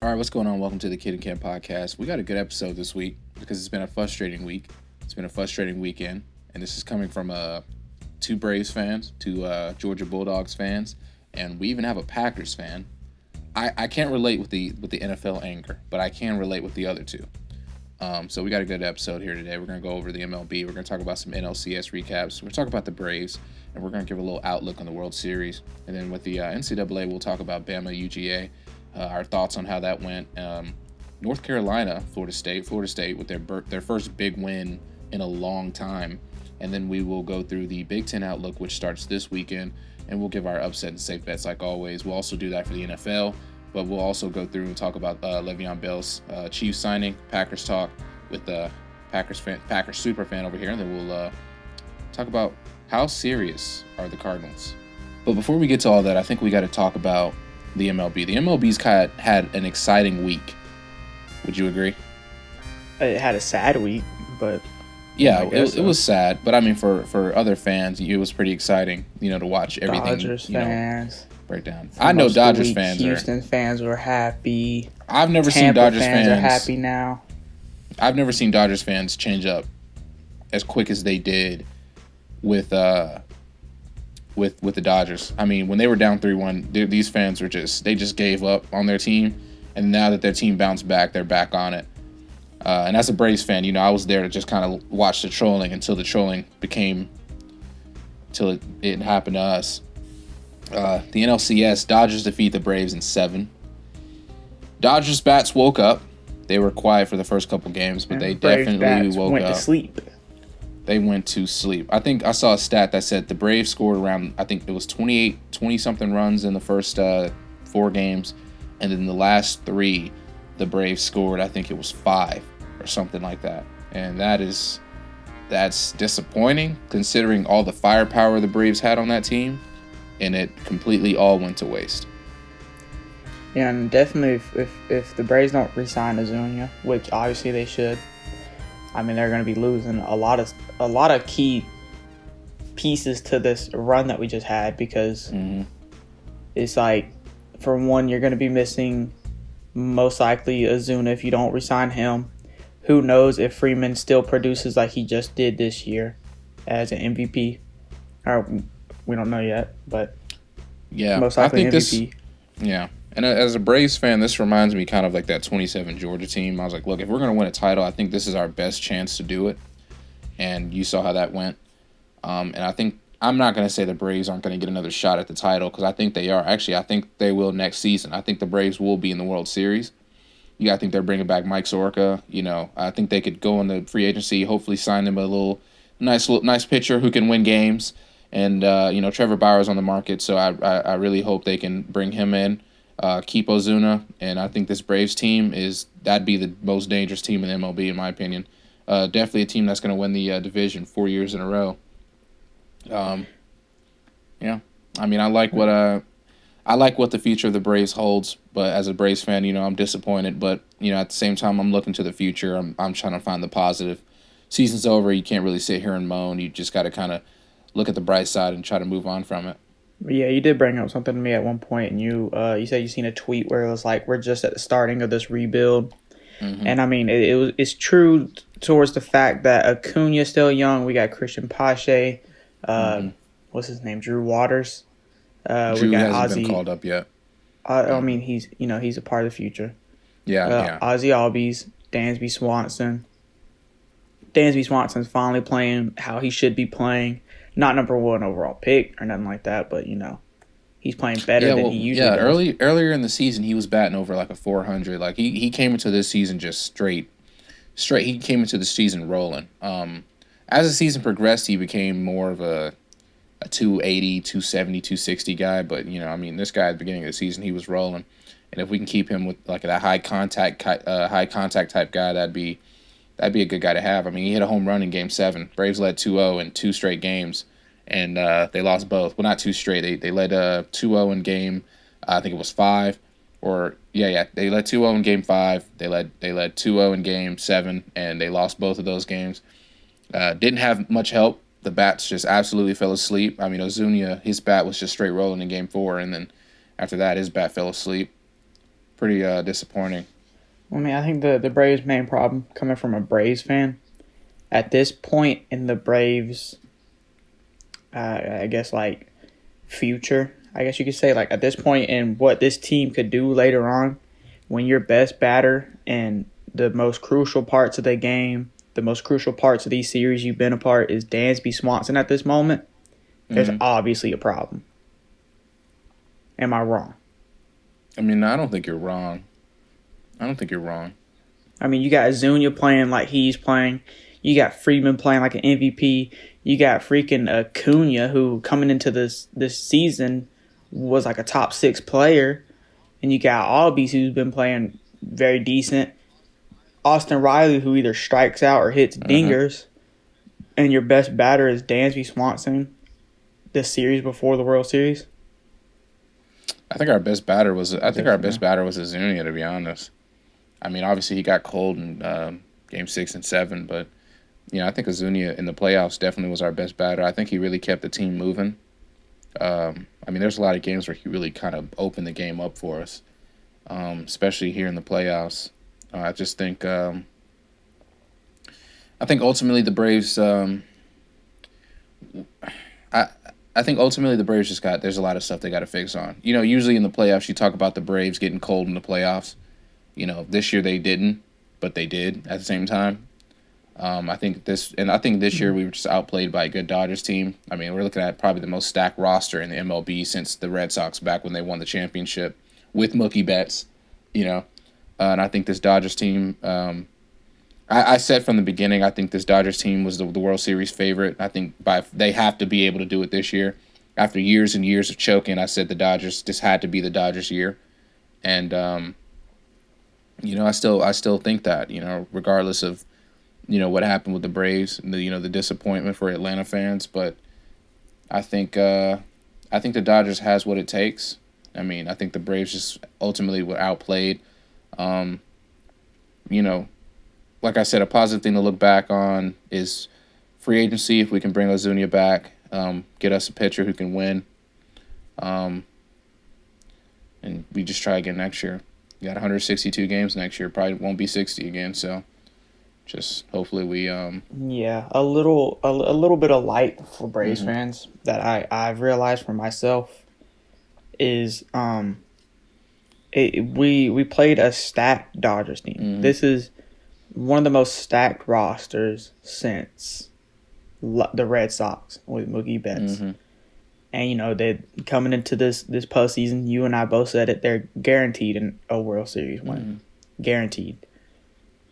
All right, what's going on? Welcome to the Kid and Kam Podcast. We got a good episode this week because it's been a frustrating week. It's been a frustrating weekend, and this is coming from two Braves fans, two Georgia Bulldogs fans, and we even have a Packers fan. I can't relate with the NFL anger, but I can relate with the other two. So we got a good episode here today. We're going to go over the MLB. We're going to talk about some NLCS recaps. We're going to talk about the Braves, and we're going to give a little outlook on the World Series. And then with the NCAA, we'll talk about Bama, UGA, our thoughts on how that went. North Carolina, Florida State with their first big win in a long time. And then we will go through the Big Ten outlook, which starts this weekend, and we'll give our upset and safe bets like always. We'll also do that for the NFL. But we'll also go through and talk about Le'Veon Bell's Chiefs signing, Packers talk with the Packers super fan over here, and then we'll talk about how serious are the Cardinals. But before we get to all that, I think we got to talk about the MLB. The MLB's had an exciting week. Would you agree? It had a sad week, but yeah, it was sad. But I mean, for other fans, it was pretty exciting, to watch everything. Dodgers fans. Breakdown. I know Dodgers fans Houston fans were happy. I've never seen Dodgers fans are happy now. I've never seen Dodgers fans change up as quick as they did with the Dodgers. I mean, when they were down 3-1, these fans were they just gave up on their team, and now that their team bounced back, they're back on it. And as a Braves fan, I was there to just kind of watch the trolling until it happened to us. The NLCS, Dodgers defeat the Braves in 7. Dodgers bats woke up. They were quiet for the first couple games, but they definitely woke up. Went to sleep. They went to sleep. I think I saw a stat that said the Braves scored around, I think it was 20-something runs in the first 4 games, and then the last 3, the Braves scored, I think it was 5 or something like that. And that's disappointing considering all the firepower the Braves had on that team. And it completely all went to waste. Yeah, and definitely if the Braves don't re-sign Ozuna, which obviously they should, I mean they're going to be losing a lot of key pieces to this run that we just had because it's like, for one, you're going to be missing most likely Ozuna if you don't re-sign him. Who knows if Freeman still produces like he just did this year as an MVP? Or we don't know yet, but yeah, most likely I think MVP. Yeah, and as a Braves fan, this reminds me kind of like that 27 Georgia team. I was like, look, if we're going to win a title, I think this is our best chance to do it. And you saw how that went. And I think I'm not going to say the Braves aren't going to get another shot at the title because I think they are. Actually, I think they will next season. I think the Braves will be in the World Series. I think they're bringing back Mike Soroka. I think they could go in the free agency, hopefully sign him a nice pitcher who can win games. And, Trevor Bauer's on the market, so I really hope they can bring him in, keep Ozuna. And I think this Braves team that'd be the most dangerous team in the MLB, in my opinion. Definitely a team that's going to win the division 4 years in a row. Yeah, I mean, I like what the future of the Braves holds, but as a Braves fan, I'm disappointed. But, at the same time, I'm looking to the future. I'm trying to find the positive. Season's over. You can't really sit here and moan. You just got to kind of look at the bright side and try to move on from it. Yeah, you did bring up something to me at one point, and you said you seen a tweet where it was like, we're just at the starting of this rebuild. And I mean, it's true towards the fact that Acuna's still young. We got Christian Pache, what's his name, Drew Waters. Drew we got hasn't been called up yet. I mean, he's a part of the future. Yeah. Ozzy Albies, Dansby Swanson. Dansby Swanson's finally playing how he should be playing. Not number 1 overall pick or nothing like that, but he's playing better than he usually does. Earlier in the season he was batting over like a 400. Like he came into this season just straight. He came into the season rolling. As the season progressed, he became more of a 280, 270, 260 guy. But this guy at the beginning of the season he was rolling, and if we can keep him with like that high contact type guy, that'd be a good guy to have. I mean, he hit a home run in Game 7. Braves led 2-0 in 2 straight games, and they lost both. Well, not 2 straight. They led 2-0 in Game, I think it was 5. They led 2-0 in Game 5. They led 2-0 in Game 7, and they lost both of those games. Didn't have much help. The bats just absolutely fell asleep. I mean, Ozuna, his bat was just straight rolling in Game 4, and then after that, his bat fell asleep. pretty disappointing. I mean, I think the Braves' main problem, coming from a Braves fan, at this point in the Braves, I guess, like, future, I guess you could say, like, at this point in what this team could do later on, when your best batter and the most crucial parts of the game, the most crucial parts of these series you've been a part is Dansby Swanson at this moment, there's obviously a problem. Am I wrong? I mean, I don't think you're wrong. I mean, you got Zuna playing like he's playing. You got Freeman playing like an MVP. You got freaking Acuna, who coming into this season was like a top 6 player. And you got Albies, who's been playing very decent. Austin Riley, who either strikes out or hits dingers. And your best batter is Dansby Swanson this series before the World Series. I think our best batter was Azunia, to be honest. I mean, obviously he got cold in Game 6 and 7, but I think Azunia in the playoffs definitely was our best batter. I think he really kept the team moving. I mean, there's a lot of games where he really kind of opened the game up for us, especially here in the playoffs. I just think ultimately the Braves. I think ultimately the Braves there's a lot of stuff they got to fix on. Usually in the playoffs you talk about the Braves getting cold in the playoffs. This year they didn't, but they did at the same time. I think this year we were just outplayed by a good Dodgers team. I mean, we're looking at probably the most stacked roster in the MLB since the Red Sox back when they won the championship with Mookie Betts, and I think this Dodgers team, I said from the beginning, I think this Dodgers team was the World Series favorite. I think they have to be able to do it this year. After years and years of choking, I said the Dodgers just had to be the Dodgers year. And, I still think that, regardless of, what happened with the Braves and the disappointment for Atlanta fans. But I think the Dodgers has what it takes. I mean, I think the Braves just ultimately were outplayed. Like I said, a positive thing to look back on is free agency. If we can bring Ozuna back, get us a pitcher who can win, and we just try again next year. We got 162 games next year. Probably won't be 60 again. So, just hopefully we. Yeah, a little bit of light for Braves fans that I've realized for myself is we played a stacked Dodgers team. This is one of the most stacked rosters since the Red Sox with Mookie Betts. And, they're coming into this postseason, you and I both said it, they're guaranteed in a World Series win. Guaranteed.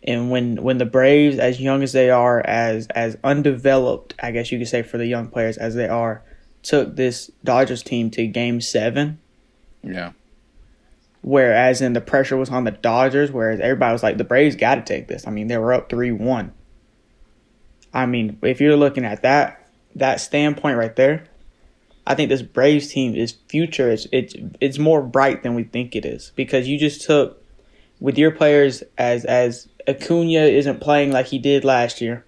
And when the Braves, as young as they are, as undeveloped, I guess you could say for the young players as they are, took this Dodgers team to Game 7. Yeah. Whereas the pressure was on the Dodgers, whereas everybody was like, the Braves got to take this. I mean, they were up 3-1. I mean, if you're looking at that standpoint right there, I think this Braves team is future. It's more bright than we think it is, because you just took, with your players, as Acuna isn't playing like he did last year.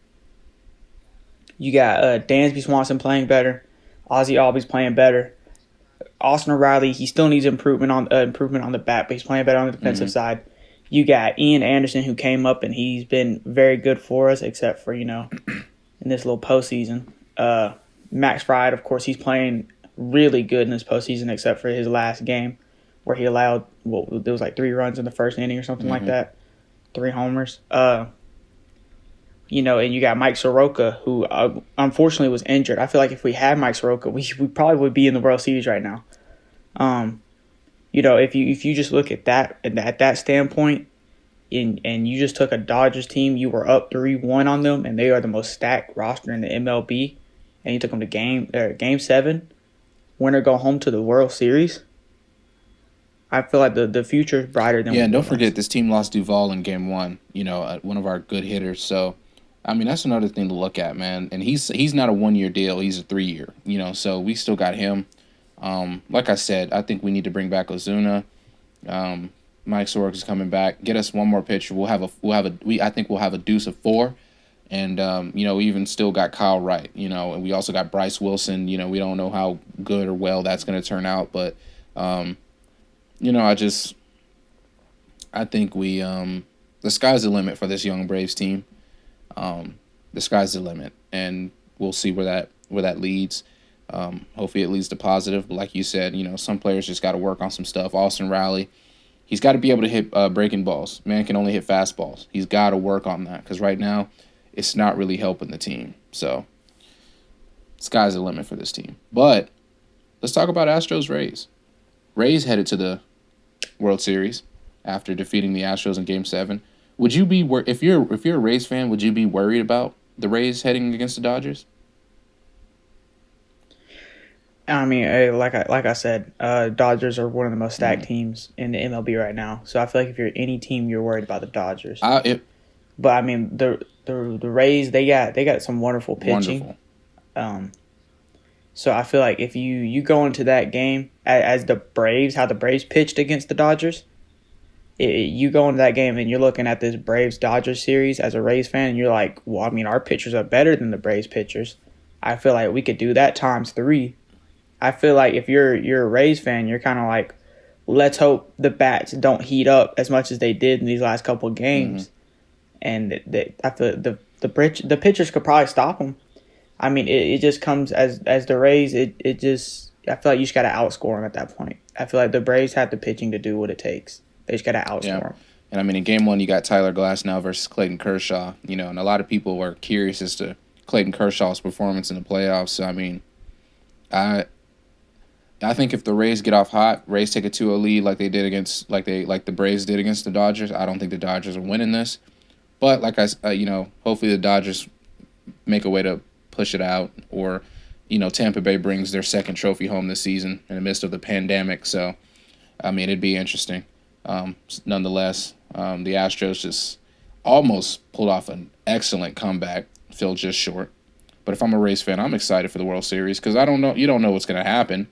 You got Dansby Swanson playing better, Ozzie Albies playing better. Austin Riley, he still needs improvement on the bat, but he's playing better on the defensive side. You got Ian Anderson, who came up, and he's been very good for us, except for, in this little postseason. Max Fried, of course, he's playing really good in this postseason, except for his last game, where he allowed, there was like 3 runs in the first inning or something like that. 3 homers. And you got Mike Soroka, who unfortunately was injured. I feel like if we had Mike Soroka, we probably would be in the World Series right now. If you just look at that standpoint, and you just took a Dodgers team, you were up 3-1 on them, and they are the most stacked roster in the MLB, and you took them to Game 7, winner go home to the World Series. I feel like the future is brighter than. Yeah, and don't forget this team lost Duvall in Game 1. One of our good hitters. So, I mean, that's another thing to look at, man. And he's not a 1-year deal; he's a 3-year. So we still got him. Like I said, I think we need to bring back Ozuna. Mike Soroka's coming back. Get us one more pitcher. I think we'll have a deuce of 4. And we even still got Kyle Wright. And we also got Bryce Wilson. We don't know how good or well that's going to turn out, but. I think we the sky's the limit for this young Braves team. The sky's the limit, and we'll see where that leads. Hopefully it leads to positive. But like you said, some players just got to work on some stuff. Austin Riley, he's got to be able to hit breaking balls. Man can only hit fastballs. He's got to work on that because right now it's not really helping the team. So sky's the limit for this team. But let's talk about Astros Rays. Rays headed to the World Series after defeating the Astros in Game 7. Would you be if you're a Rays fan, would you be worried about the Rays heading against the Dodgers? I mean, like I said, Dodgers are one of the most stacked teams in the MLB right now. So I feel like if you're any team, you're worried about the Dodgers. But I mean, the Rays, they got some wonderful pitching. Wonderful. So I feel like if you go into that game as the Braves, how the Braves pitched against the Dodgers, you go into that game and you're looking at this Braves-Dodgers series as a Rays fan, and you're like, well, I mean, our pitchers are better than the Braves pitchers. I feel like we could do that times 3. I feel like if you're a Rays fan, you're kind of like, let's hope the bats don't heat up as much as they did in these last couple of games, and I feel the pitchers could probably stop them. I mean, it just comes as the Rays. It just, I feel like you just got to outscore them at that point. I feel like the Braves have the pitching to do what it takes. They just got to outscore them. And I mean, in Game 1, you got Tyler Glasnow versus Clayton Kershaw. And a lot of people were curious as to Clayton Kershaw's performance in the playoffs. So I mean, I think if the Rays get off hot, Rays take a 2-0 lead like they did like the Braves did against the Dodgers. I don't think the Dodgers are winning this, but hopefully the Dodgers make a way to push it out, or Tampa Bay brings their second trophy home this season in the midst of the pandemic. So I mean, it'd be interesting. Nonetheless, the Astros just almost pulled off an excellent comeback, fell just short. But if I'm a Rays fan, I'm excited for the World Series because you don't know what's going to happen.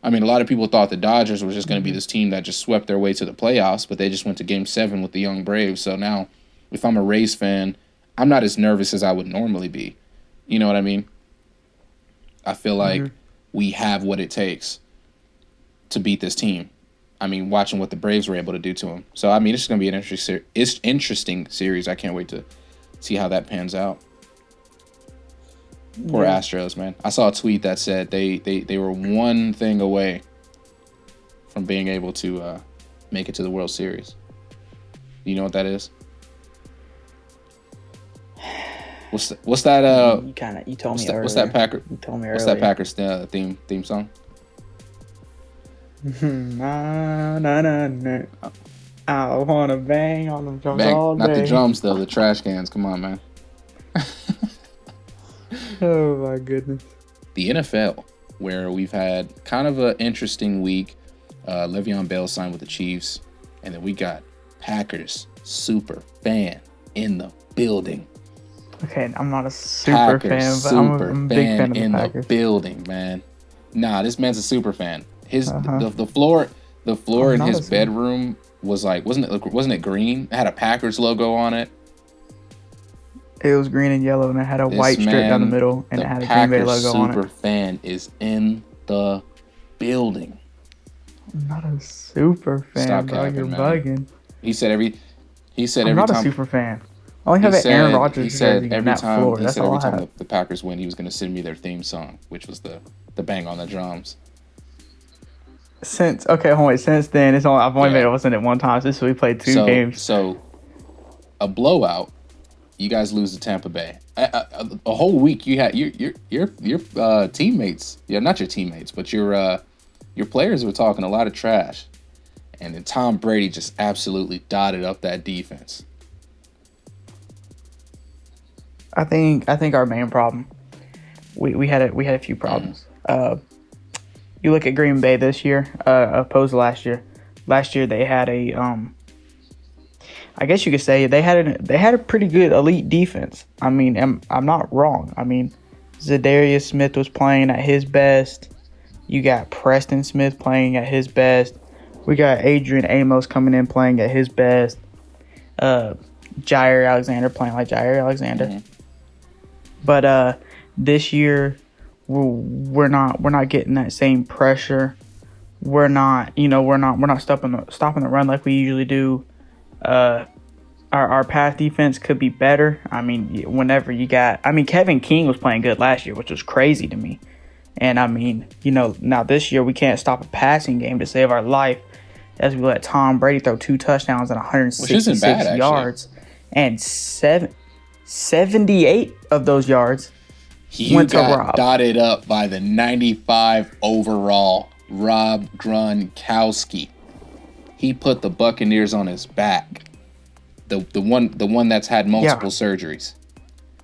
I mean, a lot of people thought the Dodgers was just going to be this team that just swept their way to the playoffs, but they just went to Game 7 with the young Braves. So now, if I'm a Rays fan, I'm not as nervous as I would normally be. You know what I mean? I feel like we have what it takes to beat this team. I mean, watching what the Braves were able to do to them. So, I mean, it's going to be an interesting series. I can't wait to see how that pans out. Poor Astros, man. I saw a tweet that said they were one thing away from being able to make it to the World Series. You know what that is? What's that? You told me earlier. What's that Packers? You told me earlier. What's that Packers theme song? Na, na, na, na. I wanna bang on the drums all day. Not the drums though, the trash cans. Come on, man. Oh my goodness. The NFL, where we've had kind of an interesting week. Le'Veon Bell signed with the Chiefs, and then we got Packers super fan in the building. Okay, I'm not a super fan, but I'm a big fan of the in Packers. The building, man. Nah, this man's a super fan. The floor in his bedroom was like, wasn't it green? It had a Packers logo on it. It was green and yellow, and it had a white strip down the middle, and it had a Green Bay logo on it. The Packers super fan is in the building. I'm not a super fan, Stop bro. capping, You're man. bugging. He said every I'm not a super fan. I only have an Aaron Rodgers jersey on that floor. That's all I have. The Packers win, he was going to send me their theme song, which was the bang on the drums. Since then, I've only been able to send it one time. Since we played two games. So, a blowout. You guys lose to Tampa Bay. A whole week you had your teammates. Yeah, not your teammates, but your players were talking a lot of trash, and then Tom Brady just absolutely dotted up that defense. I think our main problem. We had a few problems. You look at Green Bay this year, opposed to last year. Last year they had I guess you could say they had a pretty good elite defense. I mean, I'm not wrong. I mean, Zadarius Smith was playing at his best. You got Preston Smith playing at his best. We got Adrian Amos coming in playing at his best. Jair Alexander playing like Jair Alexander. Mm-hmm. But this year we're not getting that same pressure. We're not stopping the run like we usually do. Our pass defense could be better. I mean, whenever you got, I mean, Kevin King was playing good last year, which was crazy to me. And I mean, now this year we can't stop a passing game to save our life, as we let Tom Brady throw 2 touchdowns and 166 yards, and 78 of those yards went to Rob. Dotted up by the 95 overall Rob Gronkowski. He put the Buccaneers on his back. The one that's had multiple surgeries.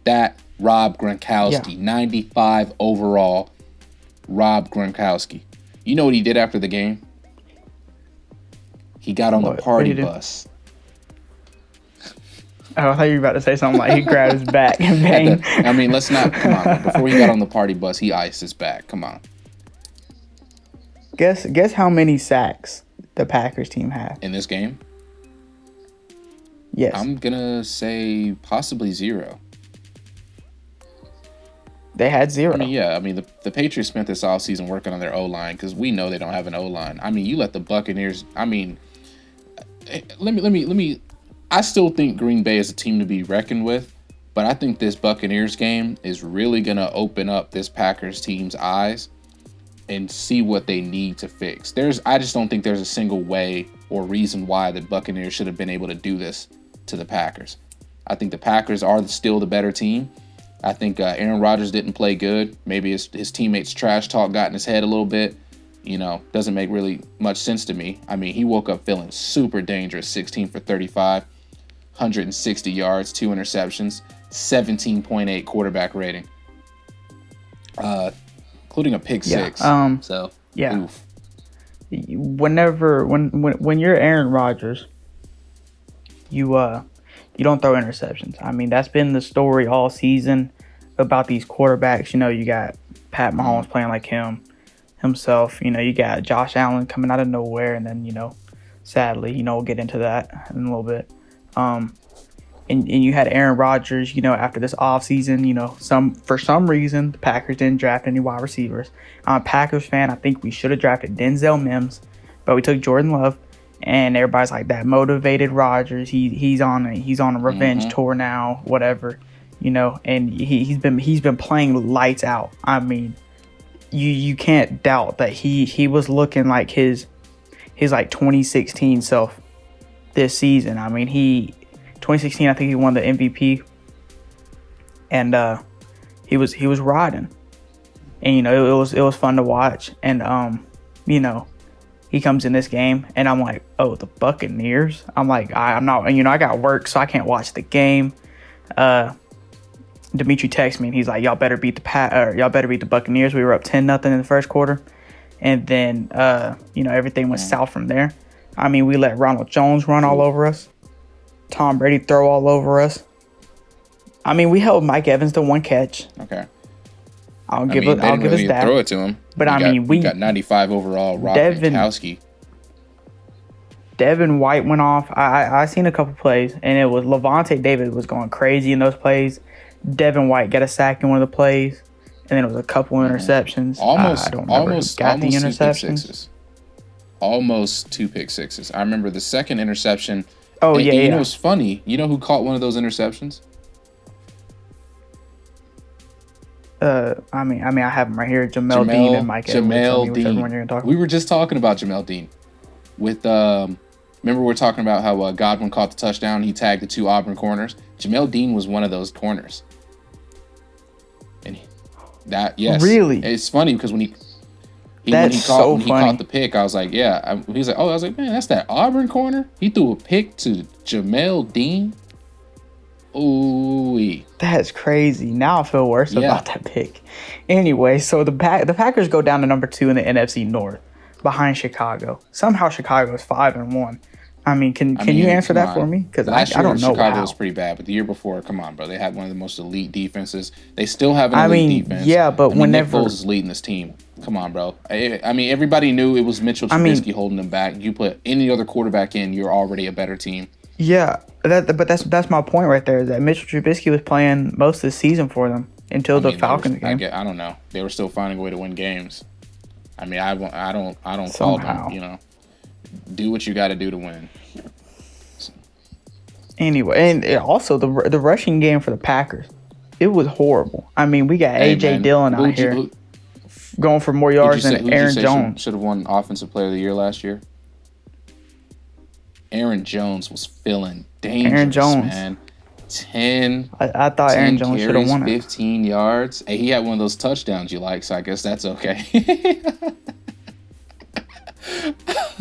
That Rob Gronkowski, 95 overall Rob Gronkowski. You know what he did after the game? He got on the party bus. Oh, I thought you were about to say something like he grabbed his back and banged. I mean, let's not, come on. Before he got on the party bus, he iced his back. Come on. Guess how many sacks the Packers team had in this game? Yes. I'm going to say possibly 0. They had 0. I mean, the Patriots spent this offseason working on their O-line because we know they don't have an O-line. I mean, you let the Buccaneers, I mean, let me, I still think Green Bay is a team to be reckoned with, but I think this Buccaneers game is really going to open up this Packers team's eyes and see what they need to fix. I just don't think there's a single way or reason why the Buccaneers should have been able to do this to the Packers. I think the Packers are still the better team. I think Aaron Rodgers didn't play good. Maybe his teammates' trash talk got in his head a little bit. Doesn't make really much sense to me. I mean, he woke up feeling super dangerous, 16 for 35, 160 yards, 2 interceptions, 17.8 quarterback rating, including a pick 6. Oof. When you're Aaron Rodgers, you don't throw interceptions. I mean, that's been the story all season about these quarterbacks. You got Pat Mahomes playing like himself. You got Josh Allen coming out of nowhere, and then sadly, we'll get into that in a little bit. And you had Aaron Rodgers. After this offseason, for some reason the Packers didn't draft any wide receivers. I'm a Packers fan. I think we should have drafted Denzel Mims, but we took Jordan Love. And everybody's like, that motivated Rodgers. He's on a revenge tour now, whatever, And he's been playing lights out. I mean, you can't doubt that he was looking like his like 2016 self this season. I mean, 2016 I think he won the MVP, and he was riding, and it was fun to watch, and he comes in this game, and I'm like, oh, the Buccaneers? I'm like, I'm not, I got work, so I can't watch the game. Dimitri texts me, and he's like, y'all better beat the Buccaneers. We were up 10-0 in the first quarter, and then, everything went south from there. I mean, we let Ronald Jones run all over us. Tom Brady throw all over us. I mean, we held Mike Evans to 1 catch. Okay. I'll give us that. Throw it to him. But we got 95 overall. Rob Gronkowski. Devin White went off. I seen a couple plays, and it was Levante David was going crazy in those plays. Devin White got a sack in one of the plays, and then it was a couple interceptions. I don't remember who got the interceptions. Almost 2 pick sixes. I remember the second interception. Oh, yeah. You know what's funny? You know who caught one of those interceptions? I mean, I have them right here. Jamel Dean and Mike Evans. Jamel Dean. We were just talking about Jamel Dean. Remember we were talking about how Godwin caught the touchdown. He tagged the 2 Auburn corners. Jamel Dean was one of those corners. And really, it's funny because when he caught the pick, I was like, yeah. He's like, I was like, man, that's that Auburn corner. He threw a pick to Jamel Dean. Ooh, that's crazy. Now I feel worse about that pick. Anyway, so the Packers go down to number 2 in the NFC North, behind Chicago. Somehow Chicago is 5-1. I mean, can you answer that for me? Because I don't know. Chicago was pretty bad, but the year before, come on, bro, they had one of the most elite defenses. They still have an elite defense. Yeah, but whenever Nick Foles is leading this team, come on, bro. I mean, everybody knew it was Mitchell Trubisky holding them back. You put any other quarterback in, you're already a better team. Yeah, but that's my point right there. Is that Mitchell Trubisky was playing most of the season for them until the Falcons game. I don't know. They were still finding a way to win games. I mean, I don't call them. Do what you got to do to win. Anyway, and also the rushing game for the Packers, it was horrible. I mean, we got A.J. Dillon out here going for more yards than Aaron Jones. Should have won Offensive Player of the Year last year. Aaron Jones was feeling dangerous, Aaron Jones. Man. 10 I thought Aaron Jones should have won it. 15 yards. Hey, he had one of those touchdowns you like, so I guess that's okay.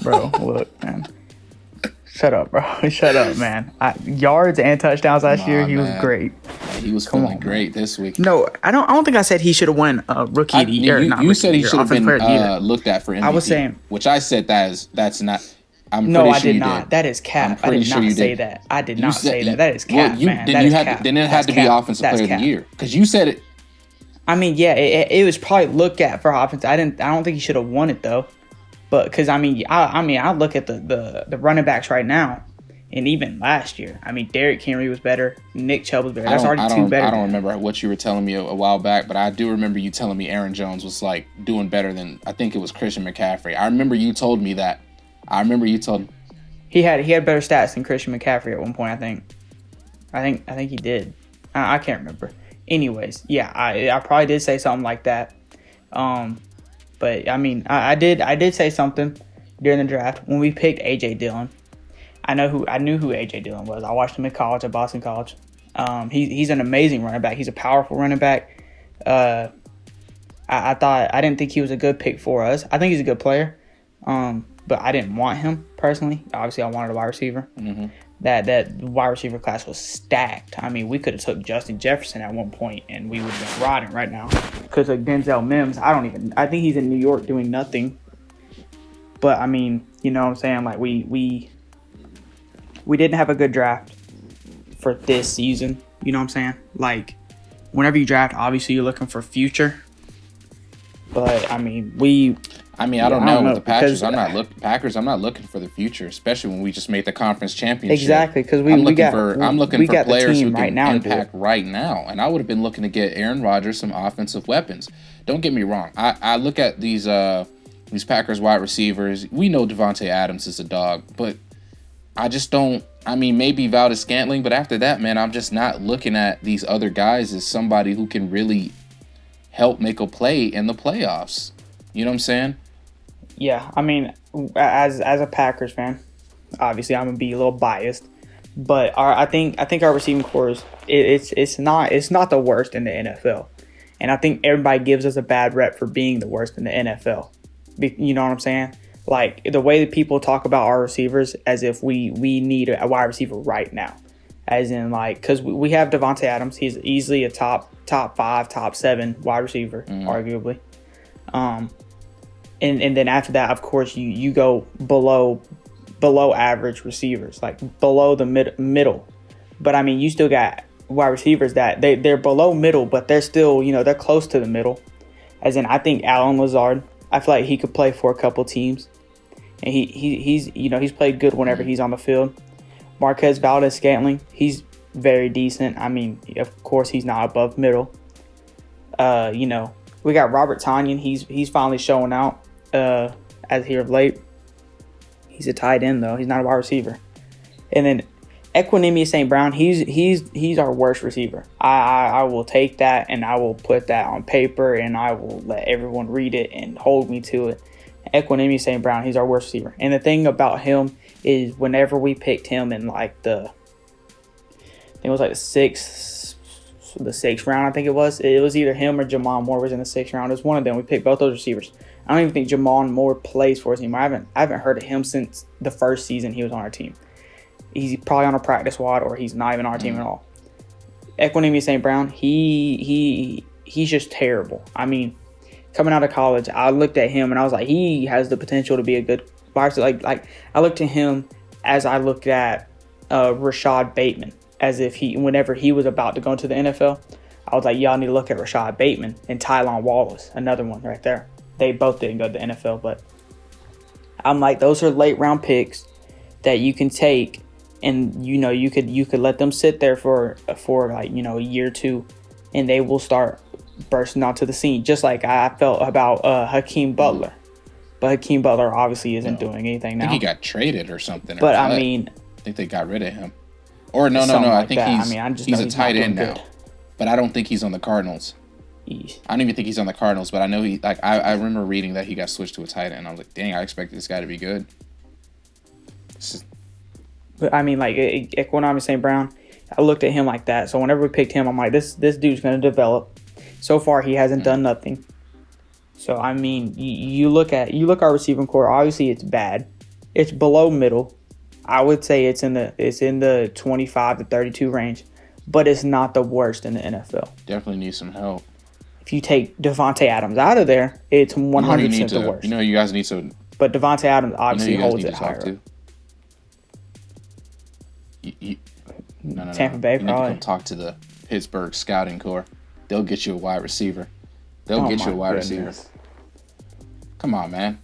Bro, look, man. Shut up, bro. Shut up, man. Yards and touchdowns last year, he was great. Yeah, he was feeling great this week. No, I don't think I said he should have won Rookie of the Year. You said he should have been looked at for MVP. I was saying, which I said that's not. No, I did not. That is cap. I did not say that. I did not say that. That is cap, man. Then it had to be Offensive Player of the Year because you said it. I mean, yeah, it was probably looked at for offense. I don't think he should have won it though. But because I look at the running backs right now, and even last year. I mean, Derrick Henry was better. Nick Chubb was better. That's already two better. I don't remember what you were telling me a while back, but I do remember you telling me Aaron Jones was like doing better than I think it was Christian McCaffrey. I remember you told me that. He had better stats than Christian McCaffrey at one point. I think he did. I can't remember. Anyways, yeah, I probably did say something like that. But I mean, I did say something during the draft when we picked A.J. Dillon. I knew who A.J. Dillon was. I watched him in college at Boston College. He's an amazing running back. He's a powerful running back. I didn't think he was a good pick for us. I think he's a good player. But I didn't want him personally. Obviously, I wanted a wide receiver. Mm-hmm. That wide receiver class was stacked. I mean, we could have took Justin Jefferson at one point, and we would have been rotting right now. Because like Denzel Mims, I think he's in New York doing nothing. But I mean, you know what I'm saying? Like we didn't have a good draft for this season. You know what I'm saying? Like whenever you draft, obviously you're looking for future. But I mean, I don't know with the Packers. I'm not looking for the future, especially when we just made the conference championship. Exactly, because I'm looking for players who can impact right now, and I would have been looking to get Aaron Rodgers some offensive weapons. Don't get me wrong. I look at these Packers wide receivers. We know Devontae Adams is a dog, but I just don't. I mean, maybe Valdez-Scantling, but after that, man, I'm just not looking at these other guys as somebody who can really help make a play in the playoffs. You know what I'm saying? Yeah, I mean, as a Packers fan, obviously I'm gonna be a little biased, but I think our receiving corps it's not the worst in the NFL, and I think everybody gives us a bad rep for being the worst in the NFL. You know what I'm saying? Like the way that people talk about our receivers as if we need a wide receiver right now, as in like because we have Devontae Adams, he's easily a top 5, top 7 wide receiver, arguably. And then after that, of course, you go below average receivers, like below the middle. But I mean, you still got wide receivers that they're below middle, but they're still, they're close to the middle. As in, I think Allen Lazard, I feel like he could play for a couple teams, and he's played good whenever he's on the field. Marquez Valdez-Scantling, he's very decent. I mean, of course, he's not above middle. We got Robert Tonyan. He's finally showing out as here of late. He's a tight end though. He's not a wide receiver. And then Equanimeous St. Brown. He's our worst receiver. I will take that and I will put that on paper and I will let everyone read it and hold me to it. Equanimeous St. Brown. He's our worst receiver. And the thing about him is whenever we picked him in like the sixth round, I think it was either him or Jamon Moore was in the 6th round. It was one of them. We picked both those receivers. I don't even think Jamon Moore plays for us anymore. I haven't heard of him since the first season he was on our team. He's probably on a practice squad or he's not even on our team at all. Equanimeous St. Brown, he's just terrible. I mean, coming out of college, I looked at him and I was like, he has the potential to be a good boxer. Like I looked at him as I looked at Rashad Bateman. As if whenever he was about to go into the NFL, I was like, y'all need to look at Rashad Bateman and Tylan Wallace, another one right there. They both didn't go to the NFL, but I'm like, those are late round picks that you can take, and you could let them sit there for like a year or two, and they will start bursting onto the scene, just like I felt about Hakeem Butler. But Hakeem Butler obviously isn't doing anything now. I think he got traded or something. But I mean, I think they got rid of him. Or no. I think that. I just he's know a tight end now. good. But I don't think he's on the Cardinals. Yeesh. I don't even think he's on the Cardinals, but I know I remember reading that he got switched to a tight end. I was like, dang, I expected this guy to be good. But Equinami St. Brown, I looked at him like that. So whenever we picked him, I'm like, this dude's going to develop. So far, he hasn't done nothing. So you look our receiving core. Obviously, it's bad. It's below middle. I would say it's in the 25 to 32 range, but it's not the worst in the NFL. Definitely needs some help. If you take Devontae Adams out of there, it's 100% the worst. You guys need to. But Devontae Adams obviously holds it higher. No. Tampa Bay, you need probably. to come talk to the Pittsburgh scouting corps. They'll get you a wide receiver. Receiver. Come on, man.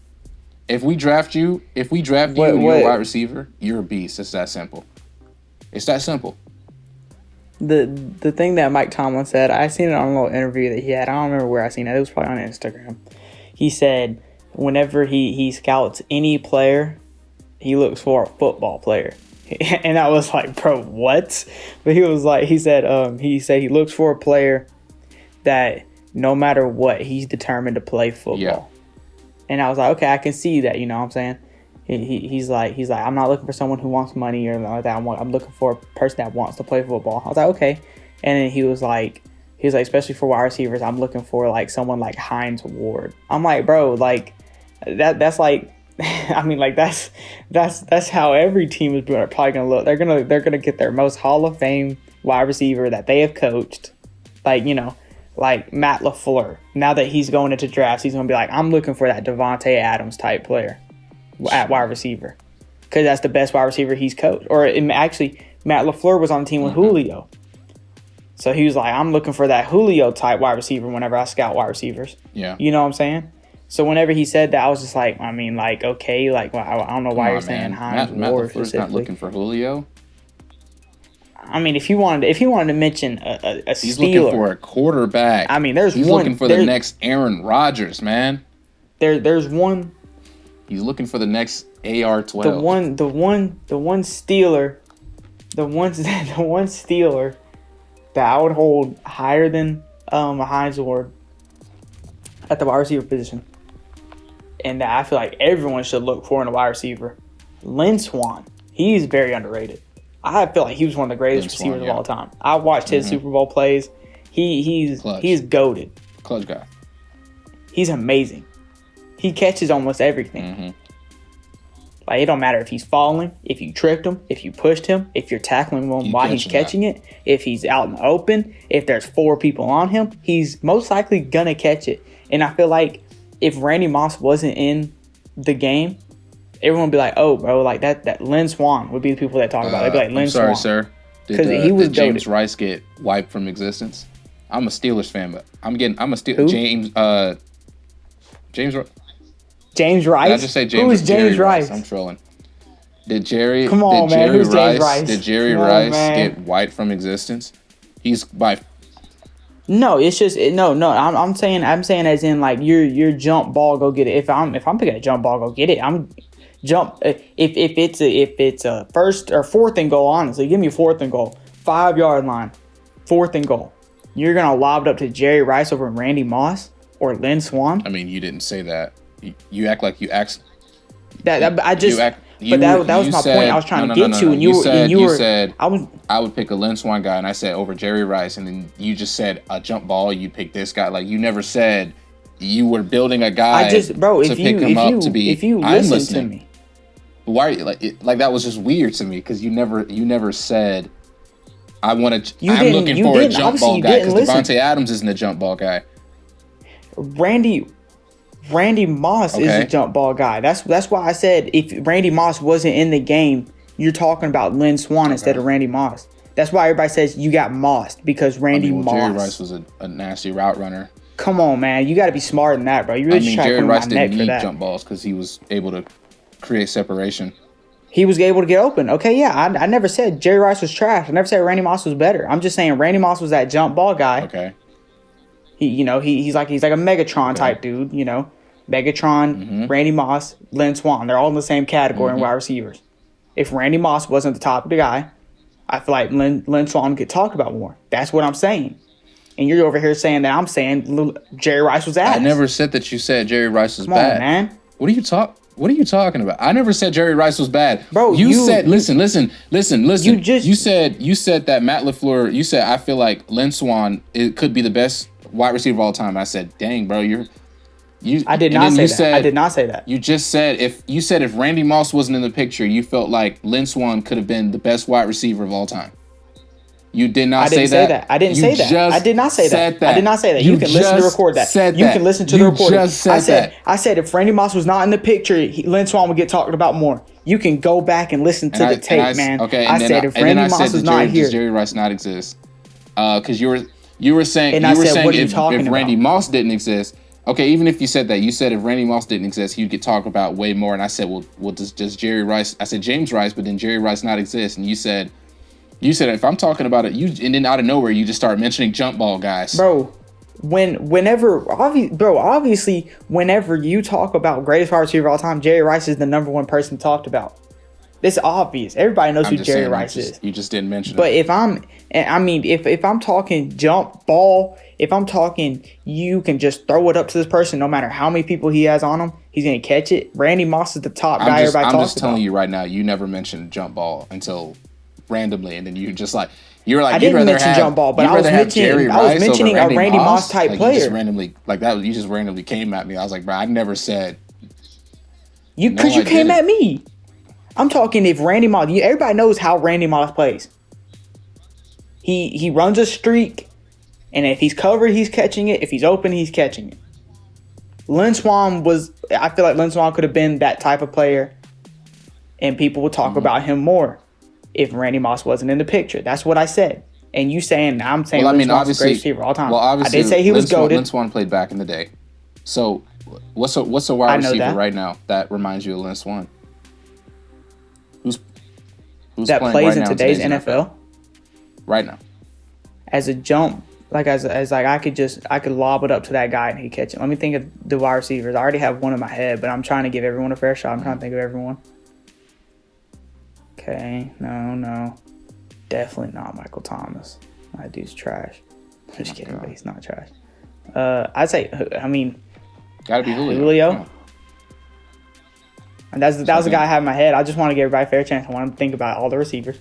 If we draft you, and you're a wide receiver, you're a beast. It's that simple. It's that simple. The thing that Mike Tomlin said, I seen it on a little interview that he had. I don't remember where I seen it. It was probably on Instagram. He said whenever he scouts any player, he looks for a football player. And I was like, bro, what? But he said he looks for a player that no matter what, he's determined to play football. Yeah. And I was like, okay, I can see that, you know what I'm saying? He's like, I'm not looking for someone who wants money or like that. I'm looking for a person that wants to play football. I was like, okay. And then he was like, especially for wide receivers, I'm looking for like someone like Hines Ward. I'm like, bro, like that's like, that's how every team is probably gonna look. They're gonna get their most Hall of Fame wide receiver that they have coached, like Matt LaFleur. Now that he's going into drafts, he's gonna be like, I'm looking for that Devontae Adams type player at wide receiver, because that's the best wide receiver he's coached. Or actually, Matt LaFleur was on the team with Julio, so he was like, I'm looking for that Julio type wide receiver whenever I scout wide receivers. Yeah, you know what I'm saying? So whenever he said that, I was just like, okay, like I don't know why you're saying Hines Ward. Matt LaFleur's not looking for Julio. If you wanted to mention a he's Steeler, looking for a quarterback. He's looking for the next Aaron Rodgers, man. There's one. He's looking for the next AR-12. The one Steeler, the one Steeler that I would hold higher than a Hines Ward at the wide receiver position, and that I feel like everyone should look for in a wide receiver. Lynn Swann, he's very underrated. I feel like he was one of the greatest receivers of all time. I watched his Super Bowl plays. He's goated. Clutch guy. He's amazing. He catches almost everything. Like, it don't matter if he's falling, if you tripped him, if you pushed him, if you're tackling him while he's catching it, if he's out in the open, if there's 4 people on him, he's most likely gonna catch it. And I feel like if Randy Moss wasn't in the game, everyone would be like, oh, bro, like that Lynn Swann would be the people that talk about it. They'd be like, Lynn Swann. I'm sorry, sir. Did James Rice get wiped from existence? I'm a Steelers fan, but I'm a Steelers. James Rice? Did I just say James? Who is James Rice? I'm trolling. Did Jerry Rice get wiped from existence? He's by. No, it's just no. I'm saying as in like your jump ball, go get it. If I'm picking a jump ball, go get it. If it's a first or fourth and goal, honestly, give me a 4th and goal, 5-yard line, 4th and goal. You're gonna lob it up to Jerry Rice over Randy Moss or Lynn Swann? You didn't say that. You act like you asked. That was my point. I was trying to get to, and you said I would pick a Lynn Swann guy, and I said over Jerry Rice, and then you just said a jump ball. You pick this guy. Like, you never said you were building a guy. If you listen to me, why like that was just weird to me, because you never said I want to. I'm looking for a jump ball guy, because Devontae Adams isn't a jump ball guy. Randy Moss is a jump ball guy. That's why I said if Randy Moss wasn't in the game, you're talking about Lynn Swann instead of Randy Moss. That's why everybody says you got mossed, because Moss. Jerry Rice was a nasty route runner. Come on, man. You got to be smarter than that, bro. You really trying to Jerry put Rice my neck didn't for need that. jump balls because he was able to create separation. He was able to get open. Okay, yeah. I never said Jerry Rice was trash. I never said Randy Moss was better. I'm just saying Randy Moss was that jump ball guy. Okay. He's like a Megatron type dude, Megatron, Randy Moss, Lynn Swann. They're all in the same category in wide receivers. If Randy Moss wasn't the top of the guy, I feel like Lynn Swann could talk about more. That's what I'm saying. And you're over here saying that I'm saying Jerry Rice was ass. I never said that you said Jerry Rice was Come bad. on, man. What are you talking about? I never said Jerry Rice was bad. Bro, you said listen. You said that Matt LaFleur, you said I feel like Lynn Swann could be the best wide receiver of all time. I said, "Dang, bro, I did not say that. I did not say that. You just said if Randy Moss wasn't in the picture, you felt like Lynn Swann could have been the best wide receiver of all time. You did not say that. I didn't say that. I did not say that. I did not say that. You can listen to record that. You can listen to the recording. I said if Randy Moss was not in the picture, Lynn Swann would get talked about more. You can go back and listen to the tape, man. Okay. I said if Randy Moss was not here, does Jerry Rice not exist? Because you were saying if Randy Moss didn't exist. Okay, even if you said that, you said if Randy Moss didn't exist, he'd get talked about way more. And I said, well, does Jerry Rice? I said James Rice, but then Jerry Rice not exist? And you said if I'm talking about it, and then out of nowhere you just start mentioning jump ball guys. Bro, obviously, whenever you talk about greatest wide receiver of all time, Jerry Rice is the number one person talked about. It's obvious. Everybody knows who Jerry Rice is. You just didn't mention it. But if I'm talking jump ball, if I'm talking you can just throw it up to this person, no matter how many people he has on him, he's going to catch it. Randy Moss is the top guy everybody talks about. I'm just telling you right now, you never mentioned jump ball until randomly, and then you just like, you were like, I didn't mention jump ball, but I was mentioning a Randy Moss type player. You just randomly, you just randomly came at me. I was like, bro, I never said. Because you came at me. I'm talking if Randy Moss, everybody knows how Randy Moss plays. He runs a streak, and if he's covered, he's catching it. If he's open, he's catching it. I feel like Lynn Swann could have been that type of player, and people would talk about him more if Randy Moss wasn't in the picture. That's what I said. And you saying, I'm saying Lynn Swann's the greatest receiver of all time. Well, obviously, I did say he was goated. Lynn Swann played back in the day. So what's a wide receiver right now that reminds you of Lynn Swann? Who's that playing plays right in now today's NFL? Right now. As a jump, I could lob it up to that guy and he'd catch it. Let me think of the wide receivers. I already have one in my head, but I'm trying to give everyone a fair shot. I'm trying to think of everyone. Okay, no. Definitely not Michael Thomas. That dude's trash. I'm just kidding, but he's not trash. I'd say, gotta be Julio. Julio. And that was the guy I had in my head. I just want to give everybody a fair chance. I want to think about all the receivers.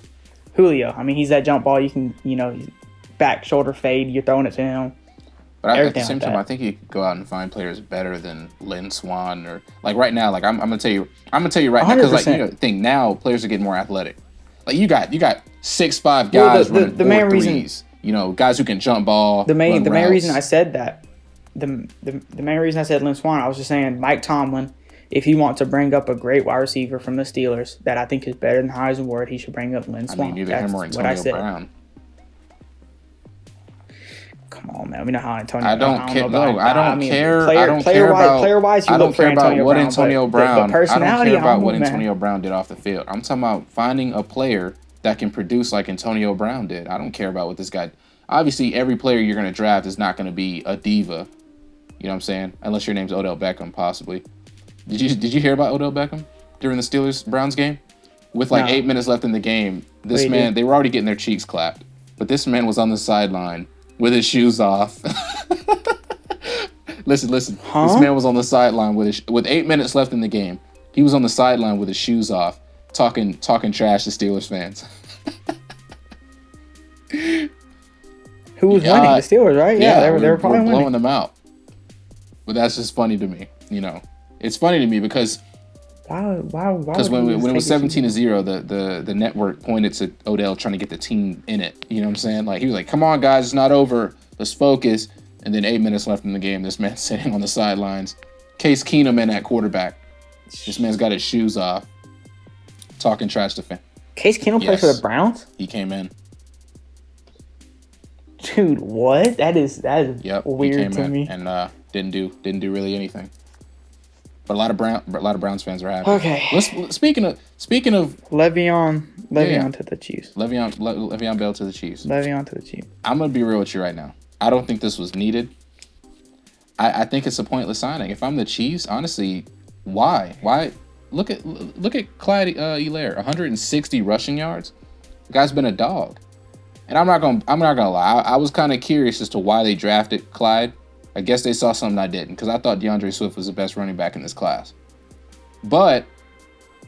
Julio. He's that jump ball. You can, back shoulder fade. You're throwing it to him. But at the same time, I think you could go out and find players better than Lynn Swann or right now. I'm gonna tell you right 100%. Now because think now players are getting more athletic. Like you got 6'5" guys running the main threes. Guys who can jump ball. The main reason I said that, the main reason I said Lynn Swann, I was just saying Mike Tomlin. If he wants to bring up a great wide receiver from the Steelers that I think is better than Heisman Ward, he should bring up Lynn Swann. Either him or Antonio Brown. Come on, man. We know how Antonio. I don't care. No, I don't care. I don't care about player-wise. I don't care about what Antonio Brown. But personality, I don't care about what Antonio Brown did off the field. I'm talking about finding a player that can produce like Antonio Brown did. I don't care about what this guy. Obviously, every player you're going to draft is not going to be a diva. You know what I'm saying? Unless your name's Odell Beckham, possibly. Did you hear about Odell Beckham during the Steelers-Browns game? With 8 minutes left in the game, they were already getting their cheeks clapped. But this man was on the sideline with his shoes off. Listen. Huh? This man was on the sideline with 8 minutes left in the game. He was on the sideline with his shoes off, talking trash to Steelers fans. Who was winning? The Steelers, right? Yeah, they were probably blowing winning. them out. But that's just funny to me, It's funny to me because why when it was 17-0, the network pointed to Odell trying to get the team in it. You know what I'm saying? He was like, "Come on, guys, it's not over. Let's focus." And then 8 minutes left in the game, this man's sitting on the sidelines. Case Keenum in at quarterback. This man's got his shoes off, talking trash to fans. Case Keenum plays for the Browns? He came in. Dude, what? That is weird to me. And didn't do really anything. But a lot of Browns fans are happy. Okay. Speaking of Le'Veon to the Chiefs. Le'Veon Bell to the Chiefs. Le'Veon to the Chiefs. I'm gonna be real with you right now. I don't think this was needed. I think it's a pointless signing. If I'm the Chiefs, honestly, why? Why? Look at Clyde Elaire, 160 rushing yards. The guy's been a dog. And I'm not gonna lie. I was kind of curious as to why they drafted Clyde. I guess they saw something I didn't, because I thought DeAndre Swift was the best running back in this class. But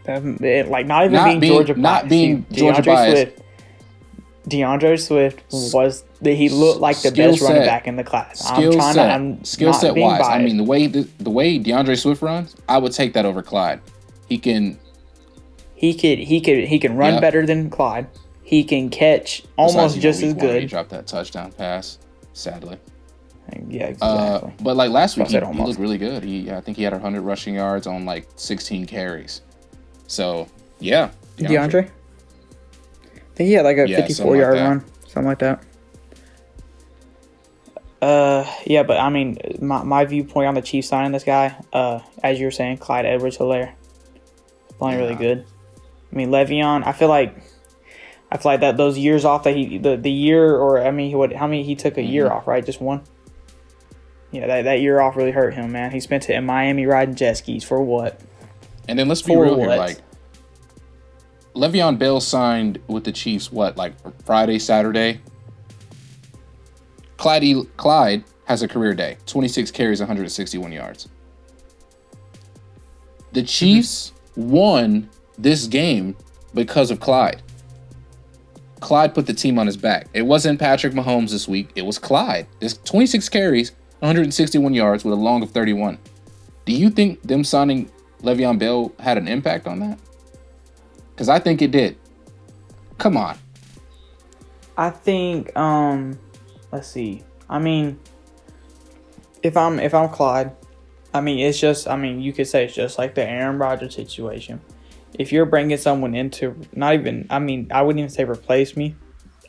like not being Georgia biased. DeAndre Swift he looked like the best running back in the class. Skill set wise, biased. I mean the way DeAndre Swift runs, I would take that over Clyde. He can run better than Clyde. He can catch almost just as good. He dropped that touchdown pass, sadly. Yeah, exactly. But like last week, he looked really good. I think he had 100 rushing yards on like 16 carries. So yeah, DeAndre. I think he had like a 54-yard run, something like that. Yeah, but I mean, my viewpoint on the Chiefs signing this guy, as you were saying, Clyde Edwards-Helaire, playing really good. I mean, Le'Veon, I feel like that those years off that the year, or I mean, he took a year off, right? Just one. Yeah, that year off really hurt him, man. He spent it in Miami riding jet skis for what? And then let's be real here, like. Le'Veon Bell signed with the Chiefs, like Friday, Saturday? Clyde has a career day. 26 carries, 161 yards. The Chiefs won this game because of Clyde. Clyde put the team on his back. It wasn't Patrick Mahomes this week. It was Clyde. There's 26 carries, 161 yards with a long of 31. Do you think them signing Le'Veon Bell had an impact on that? Because I think it did. Come on. I think, let's see. I mean, if I'm Clyde, I mean, you could say it's just like the Aaron Rodgers situation. If you're bringing someone into, I wouldn't even say replace me.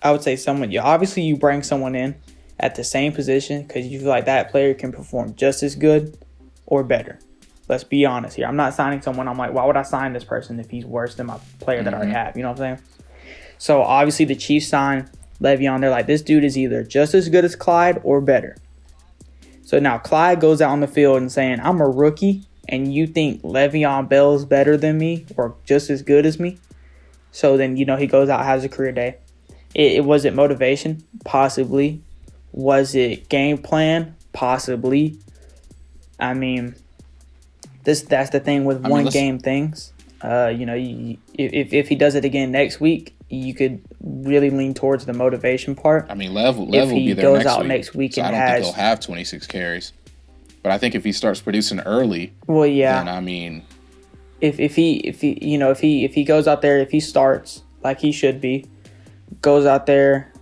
I would say obviously you bring someone in at the same position because you feel like that player can perform just as good or better. Let's be honest here. I'm not signing someone. I'm like, why would I sign this person if he's worse than my player that I already have? You know what I'm saying? So, obviously, the Chiefs signed Le'Veon. They're like, this dude is either just as good as Clyde or better. So, now Clyde goes out on the field and saying, I'm a rookie, and you think Le'Veon Bell's better than me or just as good as me? So, then, he goes out, has a career day. Was it motivation? Possibly. Was it game plan? Possibly. I mean... That's the thing with game things. If he does it again next week, you could really lean towards the motivation part. I mean, Lev will be there next week. If he goes out next week and I don't think he'll have 26 carries. But I think if he starts producing early, then I mean, if he goes out there, if he starts like he should be, goes out there,